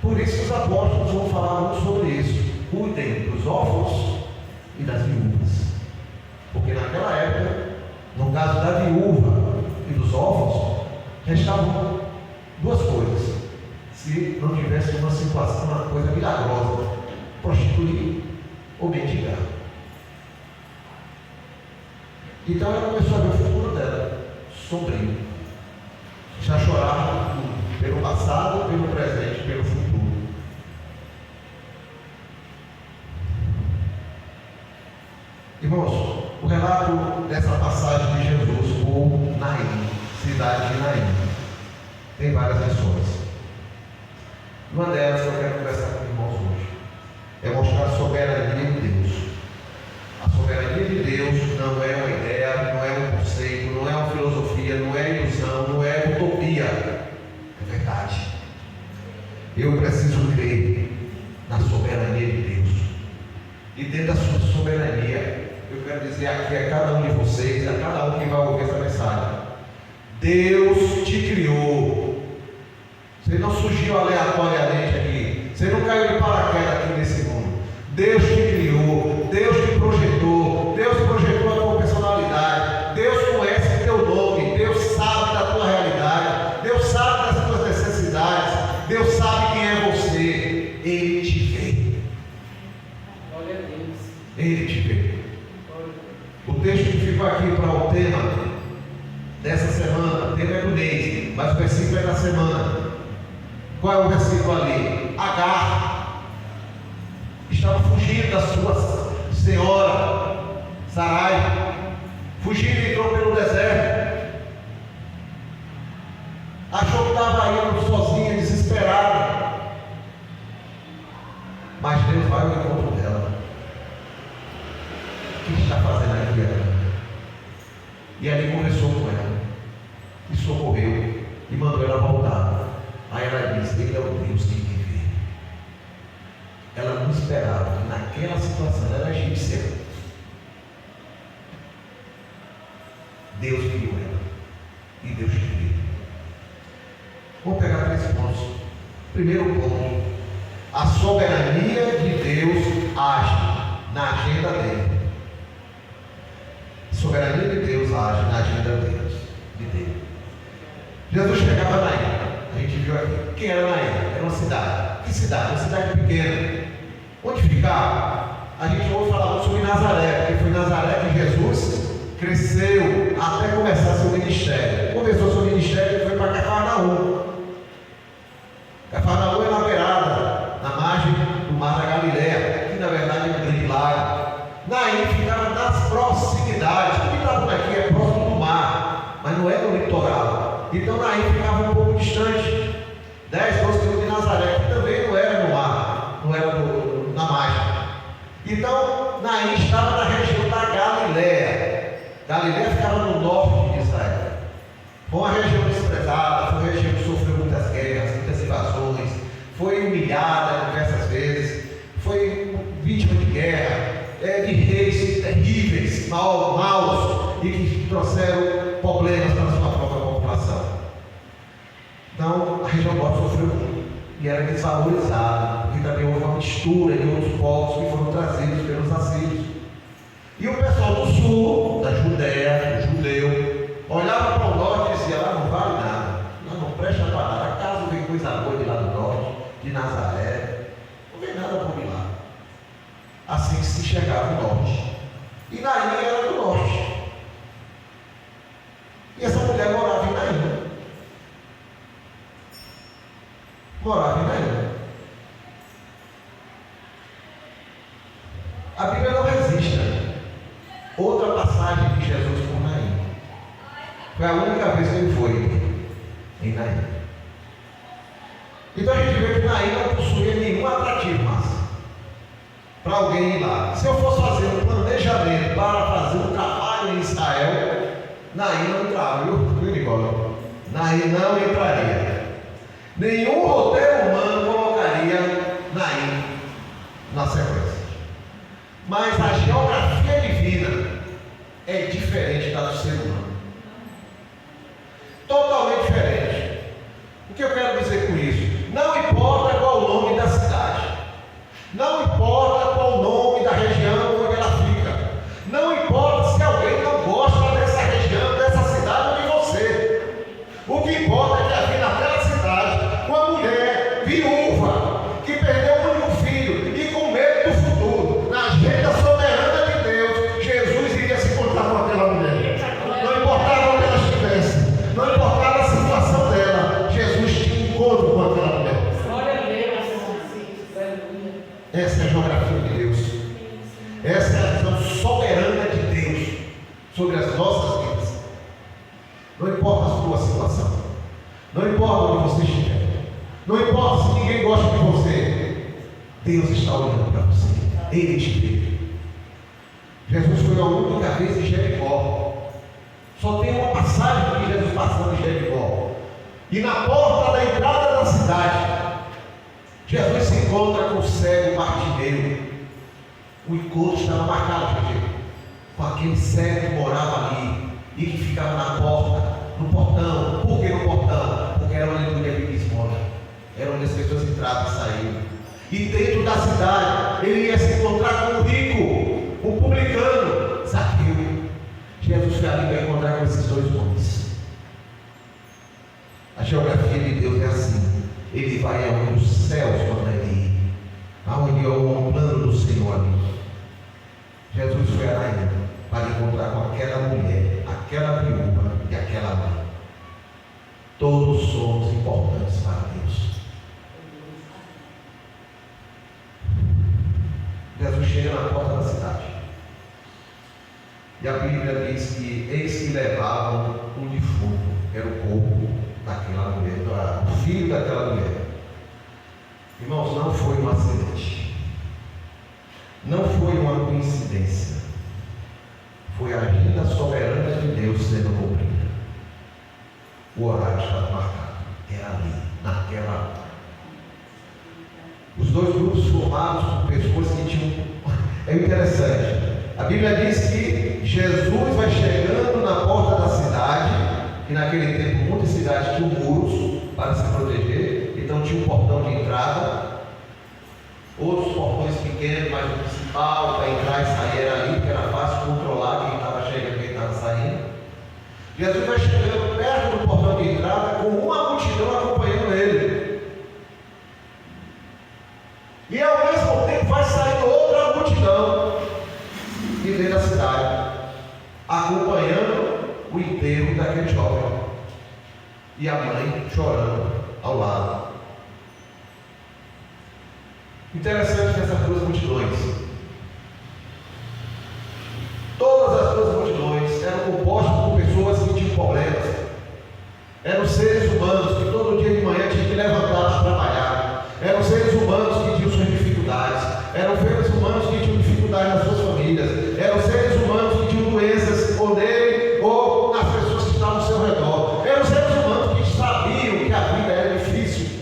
Por isso os apóstolos vão falar muito sobre isso. Cuidem dos órfãos e das viúvas. Porque naquela época, no caso da viúva e dos órfãos, restavam duas coisas. Se não tivesse uma situação, uma coisa milagrosa, prostituir ou mendigar. Então ela começou a ver o futuro dela, sombrio. Já chorava pelo passado, pelo presente, pelo futuro. Irmãos, o relato dessa passagem de Jesus por Naim, cidade de Naim, tem várias lições. Uma delas que eu quero conversar com os irmãos hoje é mostrar a soberania de Deus. A soberania de Deus não é uma ideia, não é um conceito, não é uma filosofia, não é ilusão, não é utopia. É verdade. Eu preciso crer na soberania de Deus. E dentro da sua soberania, eu quero dizer aqui a cada um de vocês, a cada um que vai ouvir essa mensagem: Deus te criou. Você não surgiu aleatoriamente aqui. Você não caiu de paraquedas aqui nesse mundo. Deus te criou. Deus te projetou. Deus projetou a tua personalidade. Deus conhece o teu nome. Deus sabe da tua realidade. Deus sabe das tuas necessidades. Deus sabe quem é você. Ele te vê. Glória a Deus. Ele te vê. O texto que ficou aqui para o tema dessa semana, o tema é do mês, mas o versículo é da semana. Qual é o versículo ali? Agar estava fugindo da sua senhora Sarai, fugindo e entrou pelo deserto. Achou que estava indo sozinha, desesperada. Mas Deus vai ao encontro dela. O que está fazendo aqui ela? E ali conversou com ela, e socorreu, e mandou ela voltar. Aí ela disse: Ele é o Deus que me vê. esperava que naquela situação ela era egípcia. Deus criou ela. E Deus criou. Vamos pegar 3 pontos. Primeiro ponto: a soberania de Deus age na agenda dele. A soberania de Deus age na agenda de Deus. Jesus chegava na ilha. A gente viu aqui. Quem era na ilha? Era uma cidade. Que cidade? Uma cidade pequena. Onde ficava? A gente ouve falar muito sobre Nazaré, porque foi em Nazaré que Jesus cresceu até começar seu ministério. Começou seu ministério e foi para Cafarnaum. Cafarnaum é na beirada, na margem do mar da Galileia, que na verdade é um grande lago. Naim ficava nas proximidades. O que está por aqui é próximo do mar, mas não é no litoral. Então Naim ficava um pouco distante, 10, 12 quilômetros de Nazaré, que também não era no mar, não era na margem. Então Naim estava na região da Galileia. Galileia ficava no norte de Israel. Foi uma região desprezada, foi uma região que sofreu muitas guerras, muitas invasões, foi humilhada diversas vezes, foi vítima de guerra, de reis terríveis, maus, e que trouxeram problemas para a sua própria população. Então, a região norte sofreu muito e era desvalorizada, porque também houve uma mistura de outros povos que foram trazidos pelos assírios. E o pessoal do sul, da Judéia, o judeu, olhava para o norte e dizia: lá não vale nada, lá não presta para nada, acaso vem coisa boa de lá do norte, de Nazaré, não vem nada por lá. Assim que se chegava o norte. E Naim era do norte. E essa mulher morava em Naim. Morava em Naim. A Bíblia não resiste. Outra passagem de Jesus por Naim. Foi a única vez que ele foi em Naim. Então a gente vê que Naim não possuía nenhum atrativo massa para alguém ir lá. Se eu fosse fazer um planejamento para fazer um trabalho em Israel, Naim não entrava, viu, Nicolau? Naim não entraria. Nenhum roteiro humano colocaria Naim na sequência. Mas a geografia divina é diferente da do ser humano. Totalmente diferente. O que eu quero dizer com isso? Não importa qual o nome da cidade. Não importa qual o nome da região onde ela fica. Não importa se alguém não gosta dessa região, dessa cidade ou de você. O que importa é que havia naquela cidade uma mulher viúva que perdeu o único filho e com medo do futuro. Na agenda soberana de Deus, Jesus iria se encontrar com aquela mulher. Não importava onde ela estivesse, não importava a situação dela, Jesus tinha um encontro com aquela mulher. Essa é a geografia de Deus. Essa é a visão soberana de Deus sobre as nossas vidas. Não importa a sua situação, não importa onde você estiver, não importa se ninguém gosta de você, Deus está olhando para você, Ele te vê. Jesus foi a única vez em Jericó. Só tem uma passagem de Jesus passando em Jericó. E na porta da entrada da cidade, Jesus se encontra com o cego Bartimeu. O encontro estava marcado, gente, com aquele cego que morava ali e que ficava na porta, no portão. Por que no portão? Porque era onde ele podia pedir esmola. Era onde as pessoas entravam e saíam. E dentro da cidade, ele ia se encontrar com o rico, o publicano, Zaqueu. Jesus foi ali para encontrar com esses dois homens. A geografia de Deus é assim. Ele vai aonde os céus mandam ele ir, aonde é o plano do Senhor ali. Jesus foi a Naim para encontrar com aquela mulher, aquela viúva e aquela mãe. Todos somos importantes para Deus. Jesus chega na porta da cidade. E a Bíblia diz que eis que levavam o defunto, era o corpo daquela mulher, do filho daquela mulher. Irmãos, não foi um acidente, não foi uma coincidência, foi a agenda soberana de Deus sendo cumprida. O horário estava marcado, era ali, naquela hora. Os dois grupos formados por pessoas que tinham... É interessante. A Bíblia diz que Jesus vai chegando na porta da cidade, que naquele tempo muitas cidades tinham muros para se proteger, então tinha um portão de entrada, outros portões pequenos, mas o principal para entrar e sair era ali, porque era fácil controlar quem estava chegando e quem estava saindo. Jesus vai chegando perto do portão de entrada com uma multidão acompanhando ele. E ao mesmo tempo vai sair outra multidão de dentro da cidade, acompanhando o enterro daquele jovem. E a mãe chorando ao lado. Interessante que essas duas multidões, todas as duas multidões eram compostas por pessoas que tinham problemas. Eram seres humanos que todo dia de manhã tinham que levantar para trabalhar. Eram seres humanos que tinham suas dificuldades. Eram seres humanos que tinham dificuldades nas suas famílias. Eram seres humanos que tinham doenças, ou nele, ou nas pessoas que estavam ao seu redor. Eram seres humanos que sabiam que a vida era difícil,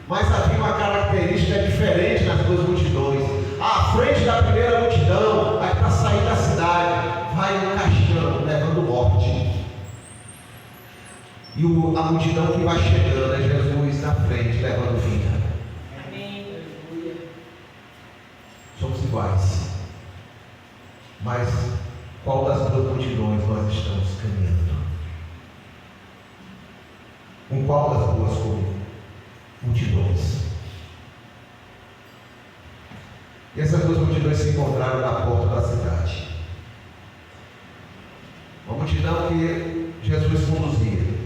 mas havia uma característica diferente nas duas multidões. À frente da primeira multidão, aí para sair da cidade, vai um caixão levando morte. E a multidão que vai chegando é Jesus na frente, levando vida. Amém. Somos iguais. Mas qual das duas multidões nós estamos caminhando? Com qual das duas multidões? E essas duas multidões se encontraram na porta da cidade. Uma multidão que Jesus conduzia,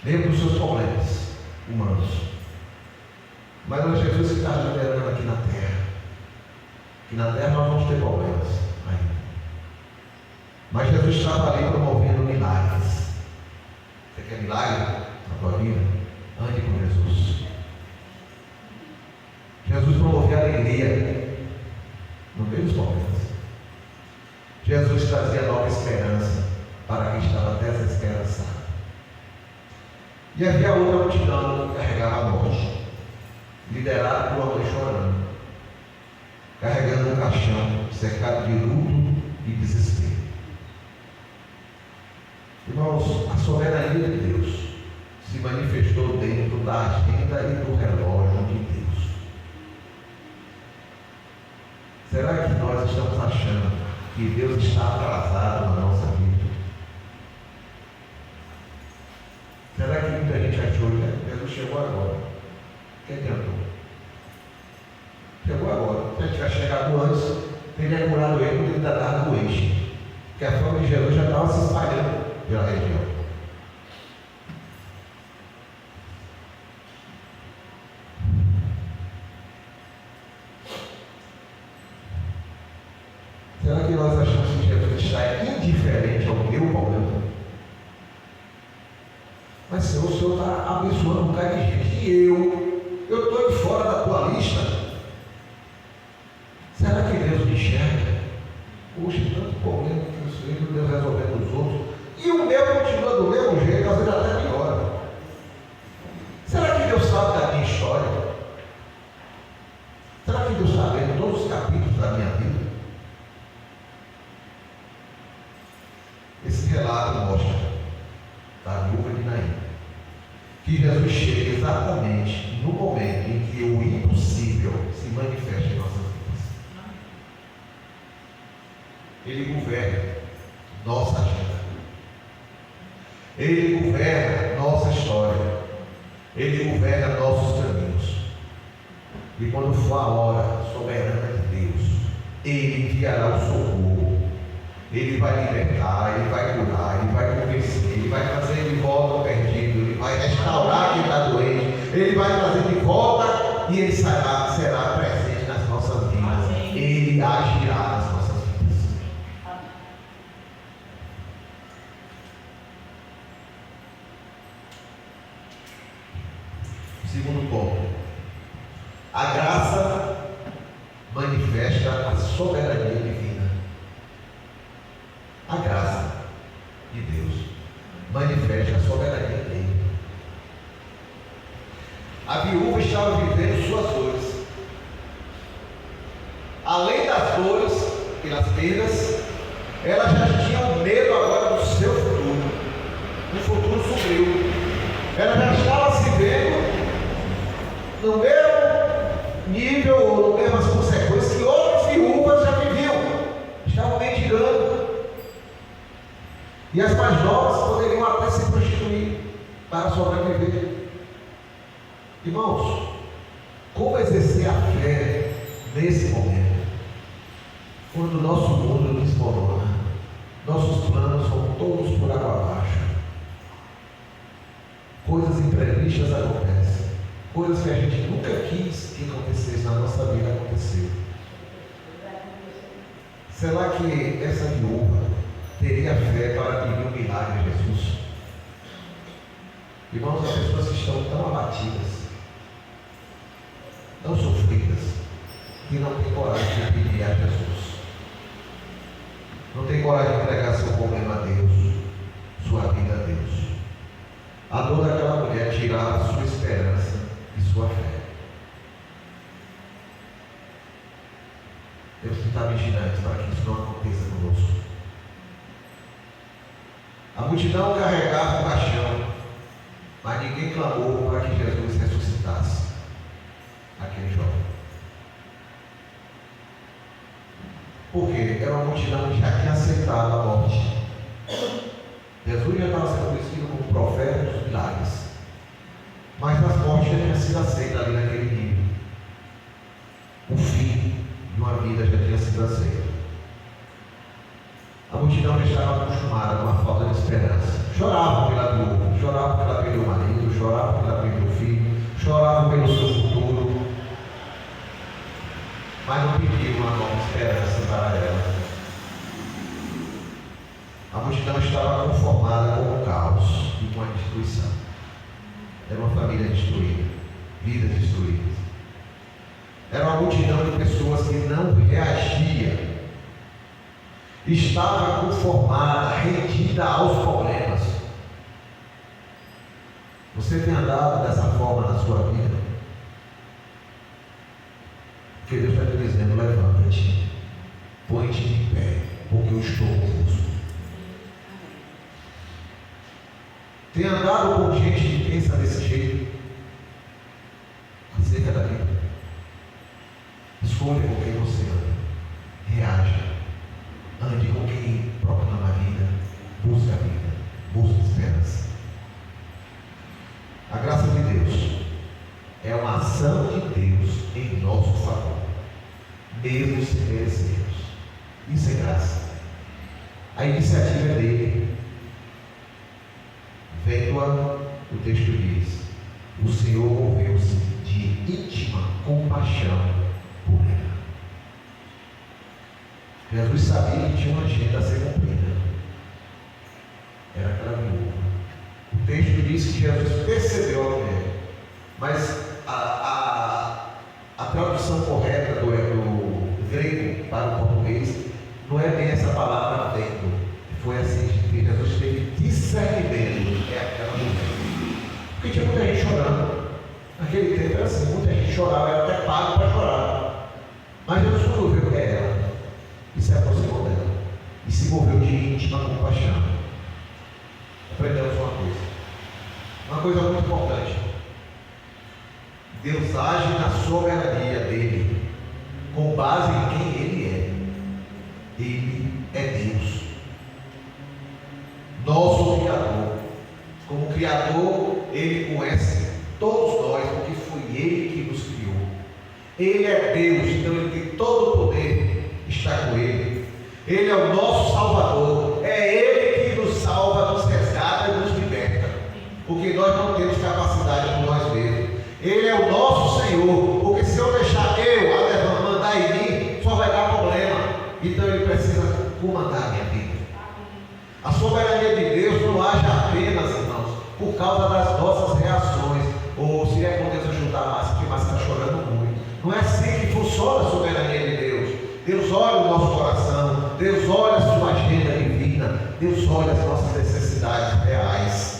mesmo dos seus problemas humanos. Mas era Jesus que está liderando aqui na terra. Que na terra nós vamos ter problemas ainda. Mas Jesus estava ali promovendo milagres. Você quer milagre na tua vida? Ande com Jesus. Jesus promovia alegria no meio dos problemas. Jesus trazia nova esperança para quem estava até desesperançado. E havia outra multidão que carregava a morte, liderada por uma mãe chorando, carregando um caixão cercado de luto e desespero. Irmãos, a soberania de Deus se manifestou dentro da agenda e do relógio de Deus. Será que nós estamos achando que Deus está atrasado na nossa vida? Será que muita gente achou que Jesus chegou agora? O que adiantou? Chegou agora. Se ele tivesse chegado antes, teria curado ele quando ele ainda estava doente. Porque a fama de Jesus já estava se espalhando pela região. Será que nós achamos que Jesus está indiferente ao meu problema? Mas Senhor, o Senhor está abençoando um bocado de gente. E eu estou de fora da tua lista. Será que Deus me enxerga? Puxa, tanto problema que o Senhor Deus resolvendo os outros. E o meu continua do mesmo jeito, às vezes até pior. Será que Deus sabe da minha história? Será que Deus está vendo todos os capítulos da minha vida? Esse relato mostra da viúva de Naim que Jesus chega exatamente no momento em que o impossível se manifesta em nossas vidas. Ele governa nossa agenda. Ele governa nossa história. Ele governa nossos caminhos. E quando for a hora soberana de Deus, Ele enviará o socorro. Ele vai libertar, Ele vai curar, Ele vai convencer, Ele vai trazer de volta o perdido, Ele vai restaurar quem está doente, Ele vai trazer de volta e Ele será presente nas nossas vidas. Ele agirá nas nossas vidas. Segundo ponto, a graça manifesta a soberania divina. A graça de Deus manifesta a soberania dele. A viúva estava vivendo suas dores. Além das dores pelas perdas, ela já tinha um medo agora do seu futuro. Um futuro sombrio. Ela já estava se vendo no mesmo nível ou nas mesmas consequências que outras viúvas já viviam. Estavam mendigando. E as mais novas poderiam até se prostituir para sobreviver. Irmãos, como exercer a fé nesse momento? Quando o nosso mundo desmorona, nossos planos vão todos por água abaixo. Coisas imprevistas acontecem. Coisas que a gente nunca quis que acontecesse na nossa vida aconteceu. Será que essa viúva teria fé para pedir um milagre a Jesus? Irmãos, as pessoas estão tão abatidas, tão sofridas, que não tem coragem de pedir a Jesus. Não tem coragem de entregar seu problema a Deus, sua vida a Deus. A dor daquela mulher tirava sua esperança e sua fé. Temos que estar vigilantes para que isso não aconteça conosco. A multidão carregava o caixão, mas ninguém clamou para que Jesus ressuscitasse aquele jovem. Porque era uma multidão que já tinha aceitado a morte. Jesus já estava sendo conhecido como profeta dos milagres, mas as mortes já tinham sido aceitas ali naquele nível. O fim de uma vida já tinha sido aceito. A multidão já estava acostumada com a falta de esperança. Choravam pela viúva, choravam porque ela perdeu o marido, choravam porque ela perdeu o filho, choravam pelo seu futuro, mas não pediam uma nova esperança para ela. A multidão estava conformada com o caos e com a destruição. Era uma família destruída, vidas destruídas. Era uma multidão de pessoas que não reagia. Estava conformada, rendida aos problemas. Você tem andado dessa forma na sua vida? Porque Deus está te dizendo: levanta-te, põe-te de pé, porque eu estou convosco. Tem andado com gente que pensa desse jeito acerca da vida? Escolha com quem você anda, reaja, ande com quem proclama a vida, busca a vida, busca esperança. A graça de Deus é uma ação de Deus em nosso favor, mesmo sem merecermos. Isso é graça. A iniciativa é dele. Vendo-a, o texto diz: o Senhor moveu-se de íntima compaixão por ela. Jesus sabia que tinha uma agenda a ser cumprida. Era aquela viúva. O texto diz que Jesus percebeu a mulher, mas a tradução correta do grego para o português não é bem essa palavra vendo. Foi assim que Jesus teve discernimento. É aquela mulher. Porque tinha muita gente chorando. Naquele tempo era assim, muita gente chorava, era até pago para chorar. Mas Jesus, quando viu que é ela, e se aproximou dela, e se moveu de íntima compaixão. Aprendemos uma coisa muito importante. Deus age na soberania dele, com base em quem ele é. Ele é Deus, nosso Criador. Como Criador, ele conhece todos nós, porque foi ele que nos criou. Ele é Deus, então ele tem todo o poder, está com ele. Ele é o nosso Salvador, é ele que nos salva, nos resgata e nos liberta, porque nós não temos capacidade por nós mesmos. Ele é o nosso Senhor, porque se eu deixar eu mandar em mim, só vai dar problema. Então ele precisa comandar a minha vida. A soberania de Deus não age apenas, irmãos, por causa das nossas reações, ou se é por Deus ajudar mais, porque mais está chorando muito. Não é assim que funciona a soberania de Deus. Deus olha o nosso coração, Deus olha a sua agenda divina, Deus olha as nossas necessidades reais.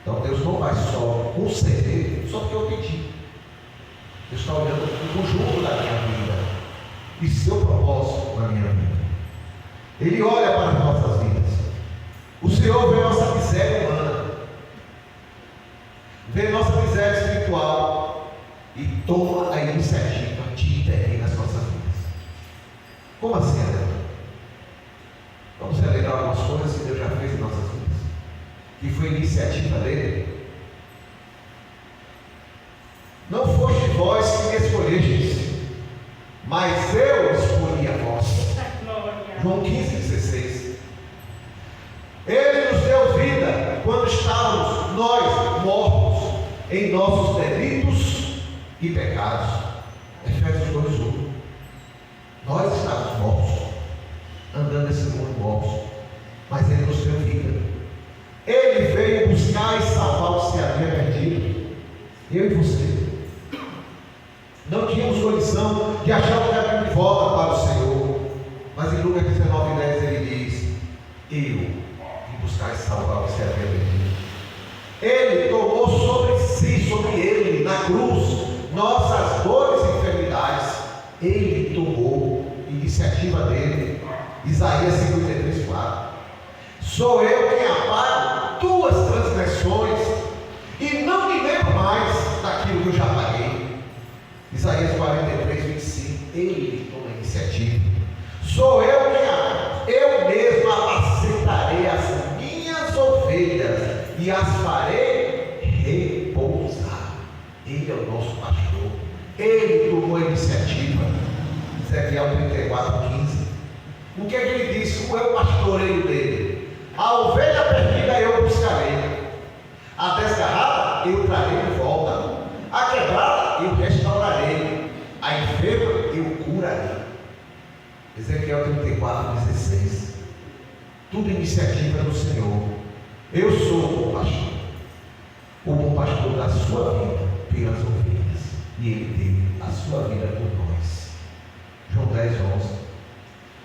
Então Deus não vai só conceder, só porque eu pedi. Deus está olhando o conjunto da minha vida e seu propósito na minha vida. Ele olha para as nossas vidas. O Senhor vê nossa miséria humana, vê nossa miséria espiritual e toma a iniciativa de intervir nas nossas vidas. Como assim, André? Vamos relembrar algumas coisas que Deus já fez em nossas vidas, que foi iniciativa dele. Não foste vós que me escolhestes, mas eu escolhi a vós. João 15:16. Ele nos deu vida quando estávamos nós mortos em nossos delitos e pecados. Efésios 2:1. Nós estávamos mortos, andando nesse mundo mortos, mas Ele nos deu vida. Ele veio buscar e salvar o que se havia perdido. Eu e você não tínhamos condição de achar o caminho de volta para o Senhor, mas em Lucas 19:10 ele diz: eu vim buscar e salvar o que se havia perdido. Ele tomou sobre si, sobre ele, na cruz, nossas dores e enfermidades. Ele tomou, iniciativa dele. Isaías 53:4. Sou eu quem apago tuas transgressões e não me lembro mais daquilo que eu já paguei. Isaías 43:25. Ele toma a iniciativa. Sou eu quem eu mesmo apacentarei as minhas ovelhas e as farei repousar. Ele é o nosso pastor. Ele tomou a iniciativa. Ezequiel 34:15. O que é que ele disse? O eu pastoreio dele. A ovelha perdida eu buscarei. A desgarrada eu trarei de volta. A quebrada eu restaurarei. A enferma eu curarei. Ezequiel 34:16. Tudo iniciativa do Senhor. Eu sou o bom pastor. O bom pastor da sua vida pelas ovelhas. E Ele deu a sua vida por nós. João 10:11.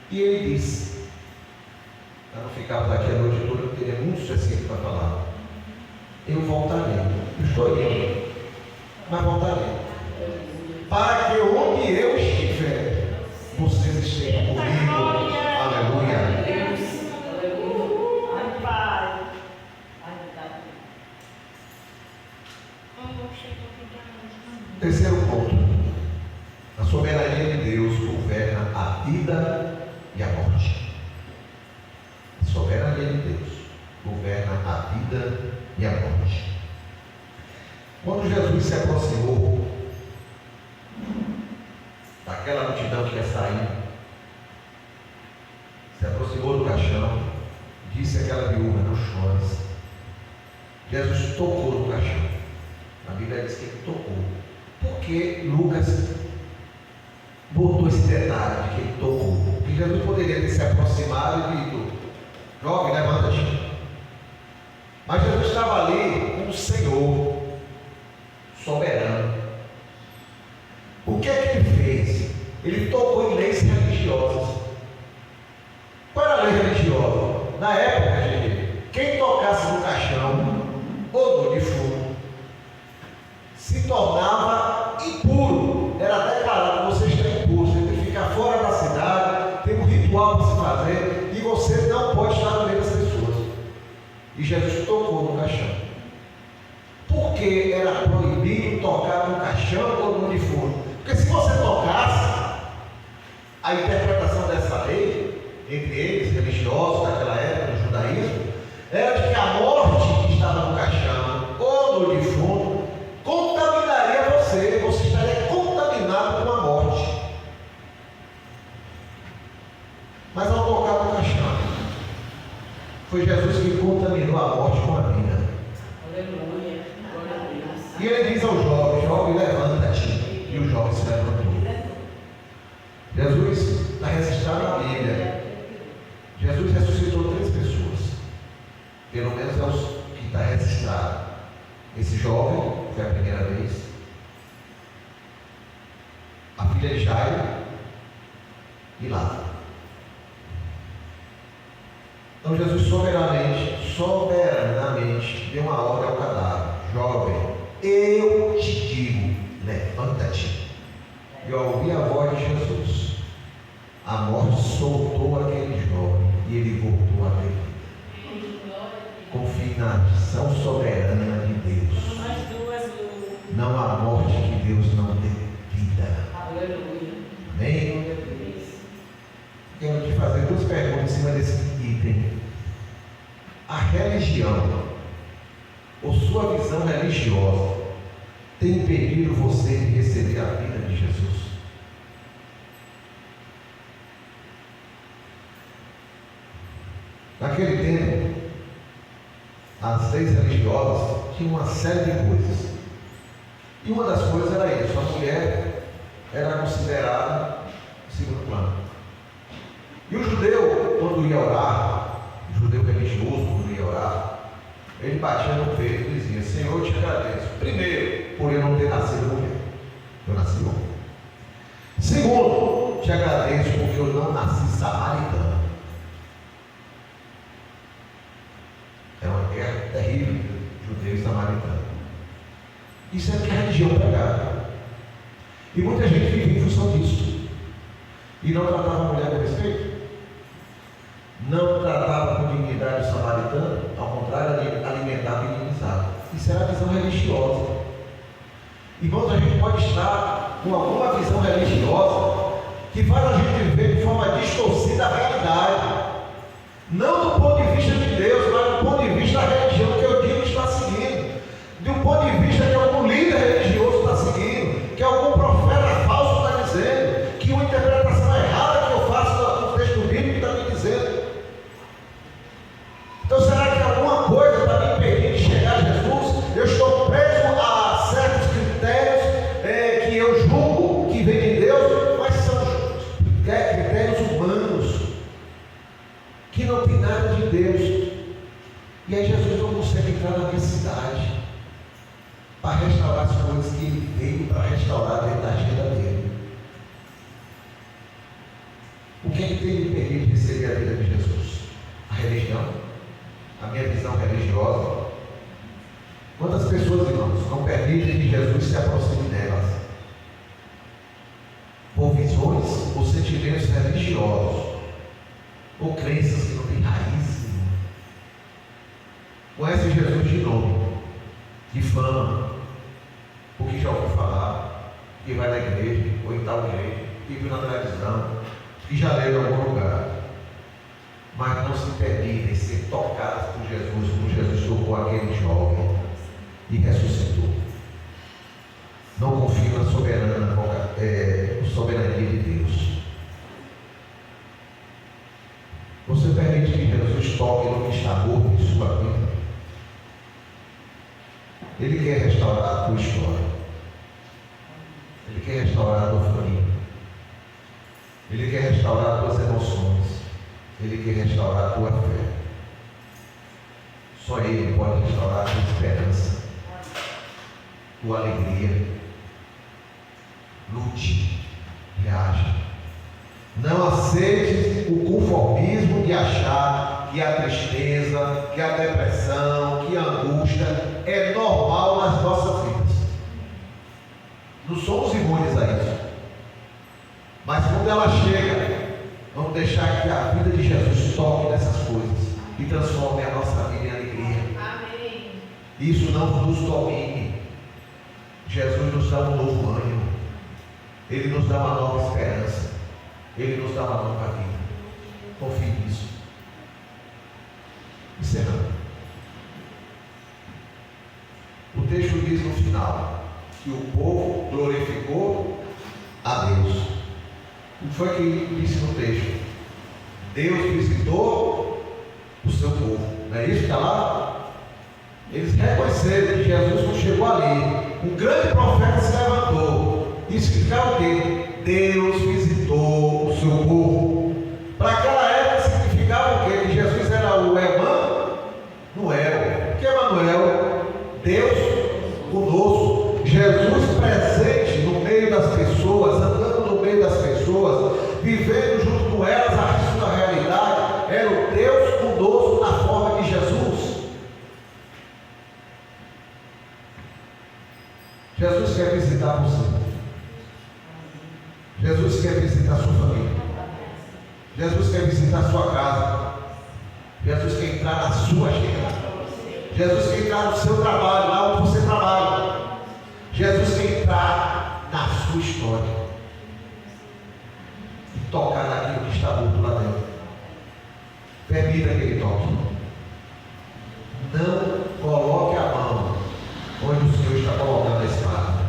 E Ele disse, para não ficarmos aqui a noite toda, eu teria muitos versículos para falar. Eu voltarei. Eu estou indo, mas voltarei. Para que onde eu estiver, vocês estejam comigo. Aleluia. Terceiro ponto. A soberania de Deus governa a vida e a morte. A soberania de Deus governa a vida e a morte. Quando Jesus se aproximou daquela multidão que ia sair, se aproximou do caixão, disse àquela viúva: não chores. Jesus tocou no caixão. A Bíblia diz que ele tocou. Porque Lucas botou esse detalhe de que ele tocou? Porque Jesus poderia ter se aproximado e dito: jovem, levanta-te. Mas Jesus estava ali como Senhor soberano. O que é que ele fez? Ele tocou em leis religiosas. Qual era a lei religiosa? Na época, gente, quem tocasse no caixão ou no defunto se tornava impuro. Era declarado: você está impuro, você tem que ficar fora da cidade, tem um ritual para se fazer e você não pode estar no meio das pessoas. E Jesus tocou no caixão. Por que era proibido tocar no caixão ou no defunto? Porque se você tocasse, a interpretação dessa lei, entre eles, religiosos daquela época, no judaísmo, era de que a morte que estava no caixão ou no defunto contaminaria você, você estaria contaminado com a morte. Mas ao tocar no caixão, foi Jesus que contaminou a morte com a vida. Aleluia. Glória a Deus. E ele diz ao jovem: jovem, levanta-te. E o jovem se levantou. Jesus está registrado na Bíblia. Jesus ressuscitou 3 pessoas. Pelo menos é os que está registrado. Esse jovem foi a primeira vez. A filha de Jairo e Lázaro. Então Jesus soberanamente soberanamente deu uma ordem ao cadáver: jovem, eu te digo, levanta-te. E ao ouvir a voz de Jesus, a morte soltou aquele jovem e ele voltou a ter vida. Confie na ação soberana de Deus. Não há morte que Deus não dê vida. Amém? Quero te fazer duas perguntas em cima desse item. A religião, ou sua visão religiosa, tem impedido você de receber a vida de Jesus? Naquele tempo, as leis religiosas tinham uma série de coisas. E uma das coisas era isso: a mulher era considerada segundo plano. E o judeu, quando ia orar, o judeu religioso, quando ia orar, ele batia no peito e dizia: Senhor, eu te agradeço, primeiro, por eu não ter nascido mulher, eu nasci homem. Segundo, te agradeço porque eu não nasci samaritano. É uma guerra terrível, judeu e samaritano. Isso é o que a religião pregava. E muita gente vivia em função disso. E não tratava a mulher com respeito. Não tratava com dignidade o samaritano, ao contrário, alimentava e minimizava. Isso era a visão religiosa. Irmãos, a gente pode estar com alguma visão religiosa que faz a gente ver de forma distorcida a realidade. Não do ponto de vista de Deus, mas do ponto de vista da religião que eu digo que está seguindo. Do ponto de vista que algum líder religioso está seguindo, que algum profeta falso está dizendo, que uma interpretação errada que eu faço do texto bíblico está me dizendo. Então, será que alguma coisa está me impedindo de chegar a Jesus? Eu estou preso a certos critérios que eu julgo que vêm de Deus, mas são critérios humanos, que não tem nada de Deus. E aí Jesus não consegue entrar na minha cidade para restaurar as coisas que ele veio para restaurar dentro da agenda dele. O que é que tem me impedido de receber a vida de Jesus? A religião, a minha visão religiosa. Quantas pessoas, irmãos, não permitem que Jesus se aproxime delas? Por visões ou sentimentos religiosos, ou crenças que não têm raiz. Conhece Jesus de nome, de fama, porque já ouviu falar, que vai na igreja, ou em tal igreja, que viu na televisão, que já leu em algum lugar, mas não se permitem ser tocados por Jesus, como Jesus tocou aquele jovem e ressuscitou. Não confio na soberania de Deus. Você permite que Jesus toque no que está morto em sua vida? Ele quer restaurar a tua história. Ele quer restaurar a tua família. Ele quer restaurar as tuas emoções. Ele quer restaurar a tua fé. Só Ele pode restaurar a tua esperança, tua alegria. Lute, reaja. Não aceite o conformismo de achar que a tristeza, que a depressão, que a angústia é normal nas nossas vidas. Não somos imunes a isso. Mas quando ela chega, vamos deixar que a vida de Jesus toque nessas coisas e transforme a nossa vida em alegria. Amém. Isso não nos domine. Jesus nos dá um novo ânimo. Ele nos dá uma nova esperança. Ele nos dá uma nova vida. Confie nisso. Encerrando. O texto diz no final que o povo glorificou a Deus. O que foi que disse no texto? Deus visitou o seu povo. Não é isso que está lá? Eles reconheceram que Jesus não chegou ali. Um grande profeta se levantou. Isso significava o quê? Deus visitou o seu povo. Para aquela época significava o quê? Que Jesus era o Emmanuel. O que é Emmanuel? Deus conosco. Jesus presente no meio das pessoas, andando no meio das pessoas, vivendo junto com elas a sua realidade. Era o Deus conosco na forma de Jesus. Jesus quer visitar você. Jesus quer visitar sua família. Jesus quer visitar sua casa. Jesus quer entrar na sua agenda. Jesus quer entrar no seu trabalho, lá onde você trabalha. Jesus quer entrar na sua história e tocar naquilo que está morto lá dentro. Permita que Ele toque. Não coloque a mão onde o Senhor está colocando a espada.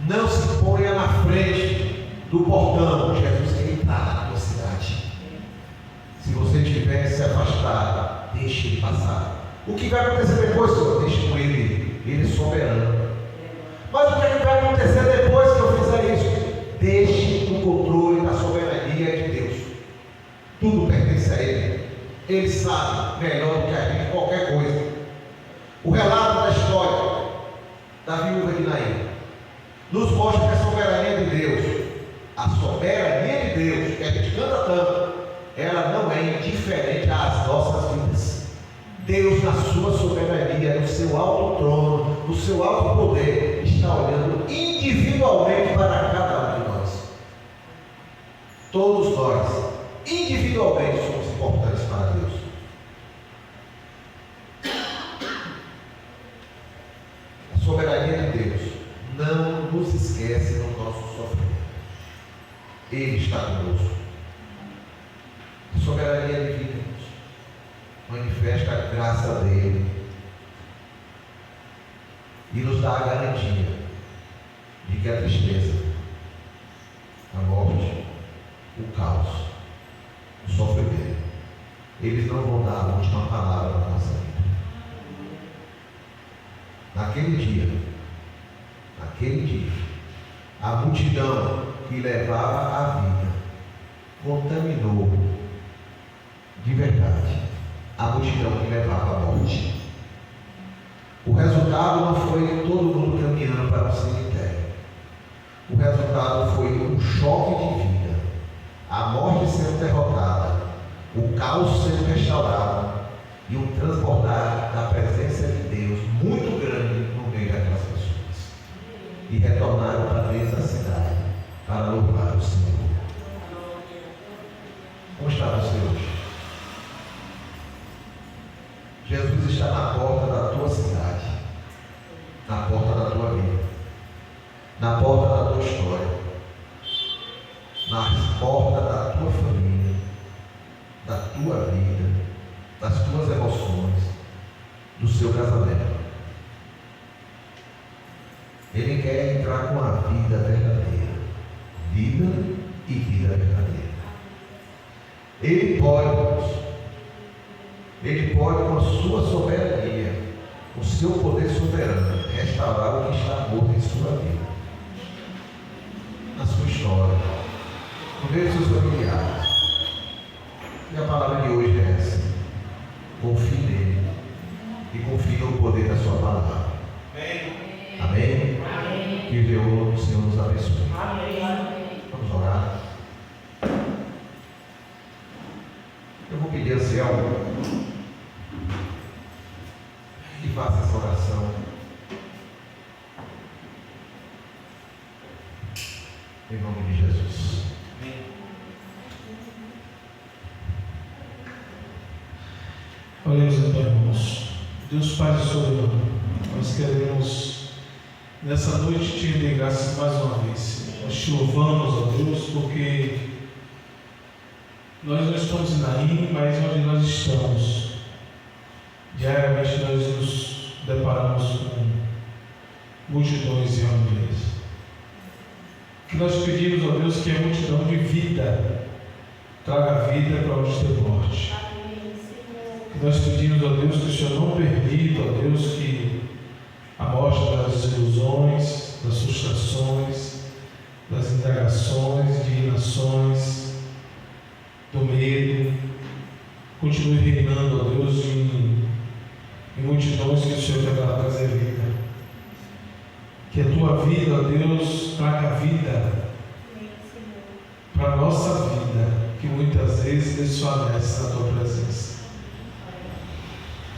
Não se ponha na frente do portão. Jesus quer entrar na tua cidade. Se você tiver que se afastar, deixe Ele passar. O que vai acontecer depois, Senhor? Deixe com Ele. Ele é soberano. Mas o que vai acontecer depois que eu fizer isso? Deixe o controle da soberania de Deus. Tudo pertence a Ele. Ele sabe melhor do que a gente qualquer coisa. O relato da história da viúva de Naim nos mostra que a soberania de Deus, a soberania de Deus, que a gente canta tanto, ela não é indiferente às nossas vidas. Deus, na sua soberania, no seu alto trono, no seu alto poder, está olhando individualmente para cada um de nós. Todos nós, individualmente, somos importantes para Deus. A soberania de Deus não nos esquece no nosso sofrimento. Ele está conosco. A soberania divina manifesta a graça dele e nos dá a garantia de que a tristeza, a morte, o caos, o sofrimento, eles não vão dar a última palavra na nossa vida. Naquele dia, a multidão que levava a vida contaminou de verdade a multidão que levava a morte. O resultado não foi todo mundo caminhando para o cemitério. O resultado foi um choque de vida, a morte sendo derrotada, o caos sendo restaurado e um transbordar da presença de Deus muito grande no meio daquelas pessoas. E retornaram para dentro da cidade para louvar o Senhor. Como está você hoje? Jesus está na porta da tua cidade, na porta da tua vida, na porta da tua história, na porta da tua família, da tua vida, das tuas emoções, do seu casamento. Ele quer entrar com a vida verdadeira, vida e vida verdadeira. Ele pode, com a sua soberania, o seu poder soberano, restaurar o que está morto em sua vida, na sua história, no meio dos seus familiares. E a palavra de hoje é essa: confie nele e confie no poder da sua palavra. Amém? Amém? Amém. Que o nome do Senhor nos abençoe. Amém. Vamos orar. Eu vou pedir a Zelma que faça essa oração. Em nome de Jesus. Oremos então, irmãos. Deus Pai soberano, nós queremos nessa noite te render graças mais uma vez. Nós te louvamos, ó Deus, porque nós não estamos em Naim, mas onde nós estamos, diariamente nós nos deparamos com multidões e reuniões. Que nós pedimos, ó Deus, que a multidão de vida traga vida para onde tem morte. Que nós pedimos, ó Deus, que o Senhor não permita, ó Deus, que a morte das desilusões, das frustrações, das indagações, de inações, do medo, continue reinando, ó Deus, em multidões que o Senhor quer trazer vida. Que a tua vida, ó Deus, traga vida para a nossa vida, que muitas vezes desfalece na tua presença.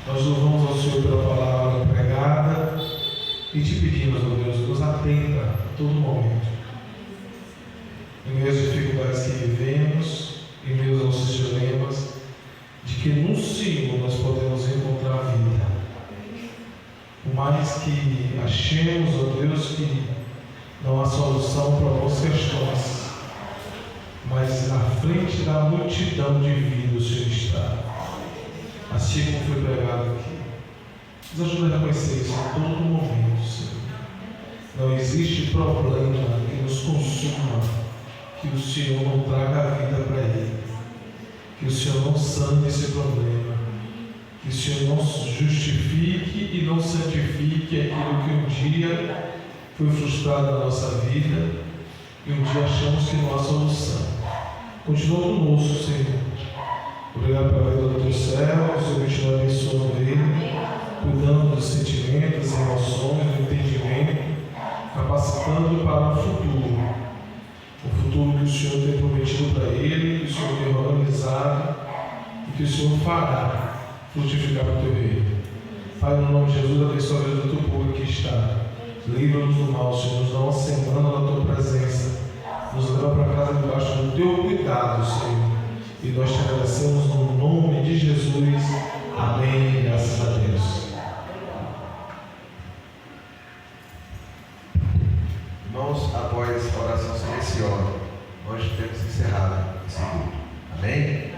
Nós louvamos ao Senhor pela palavra pregada e te pedimos, ó Deus, todo momento. Em meio às dificuldades que vivemos, em meio aos nossos dilemas, de que no Senhor nós podemos encontrar a vida. Por mais que achemos, ó Deus, que não há solução para algumas questões, mas na frente da multidão de vida o Senhor está. Assim como foi pregado aqui. Nos ajuda a reconhecer isso em todo momento, Senhor. Não existe problema que nos consuma que o Senhor não traga a vida para ele. Que o Senhor não sane esse problema. Que o Senhor não justifique e não santifique aquilo que um dia foi frustrado na nossa vida e um dia achamos que não há solução. Continua conosco, Senhor. Obrigado pela vida do teu servo, o Senhor continua abençoando ele, cuidando dos sentimentos, das emoções, do entendimento, capacitando para o futuro. O futuro que o Senhor tem prometido para ele, que o Senhor tem organizado e que o Senhor fará frutificar para o teu reino. Pai, no nome de Jesus, abençoa a vida do teu povo que está. Livra-nos do mal, Senhor, nos dá uma semana na tua presença, nos leva para casa debaixo do teu cuidado, Senhor. E nós te agradecemos no nome de Jesus. Amém. Graças a Deus. Irmãos, após a oração silenciosa, nós temos encerrado esse culto. Amém?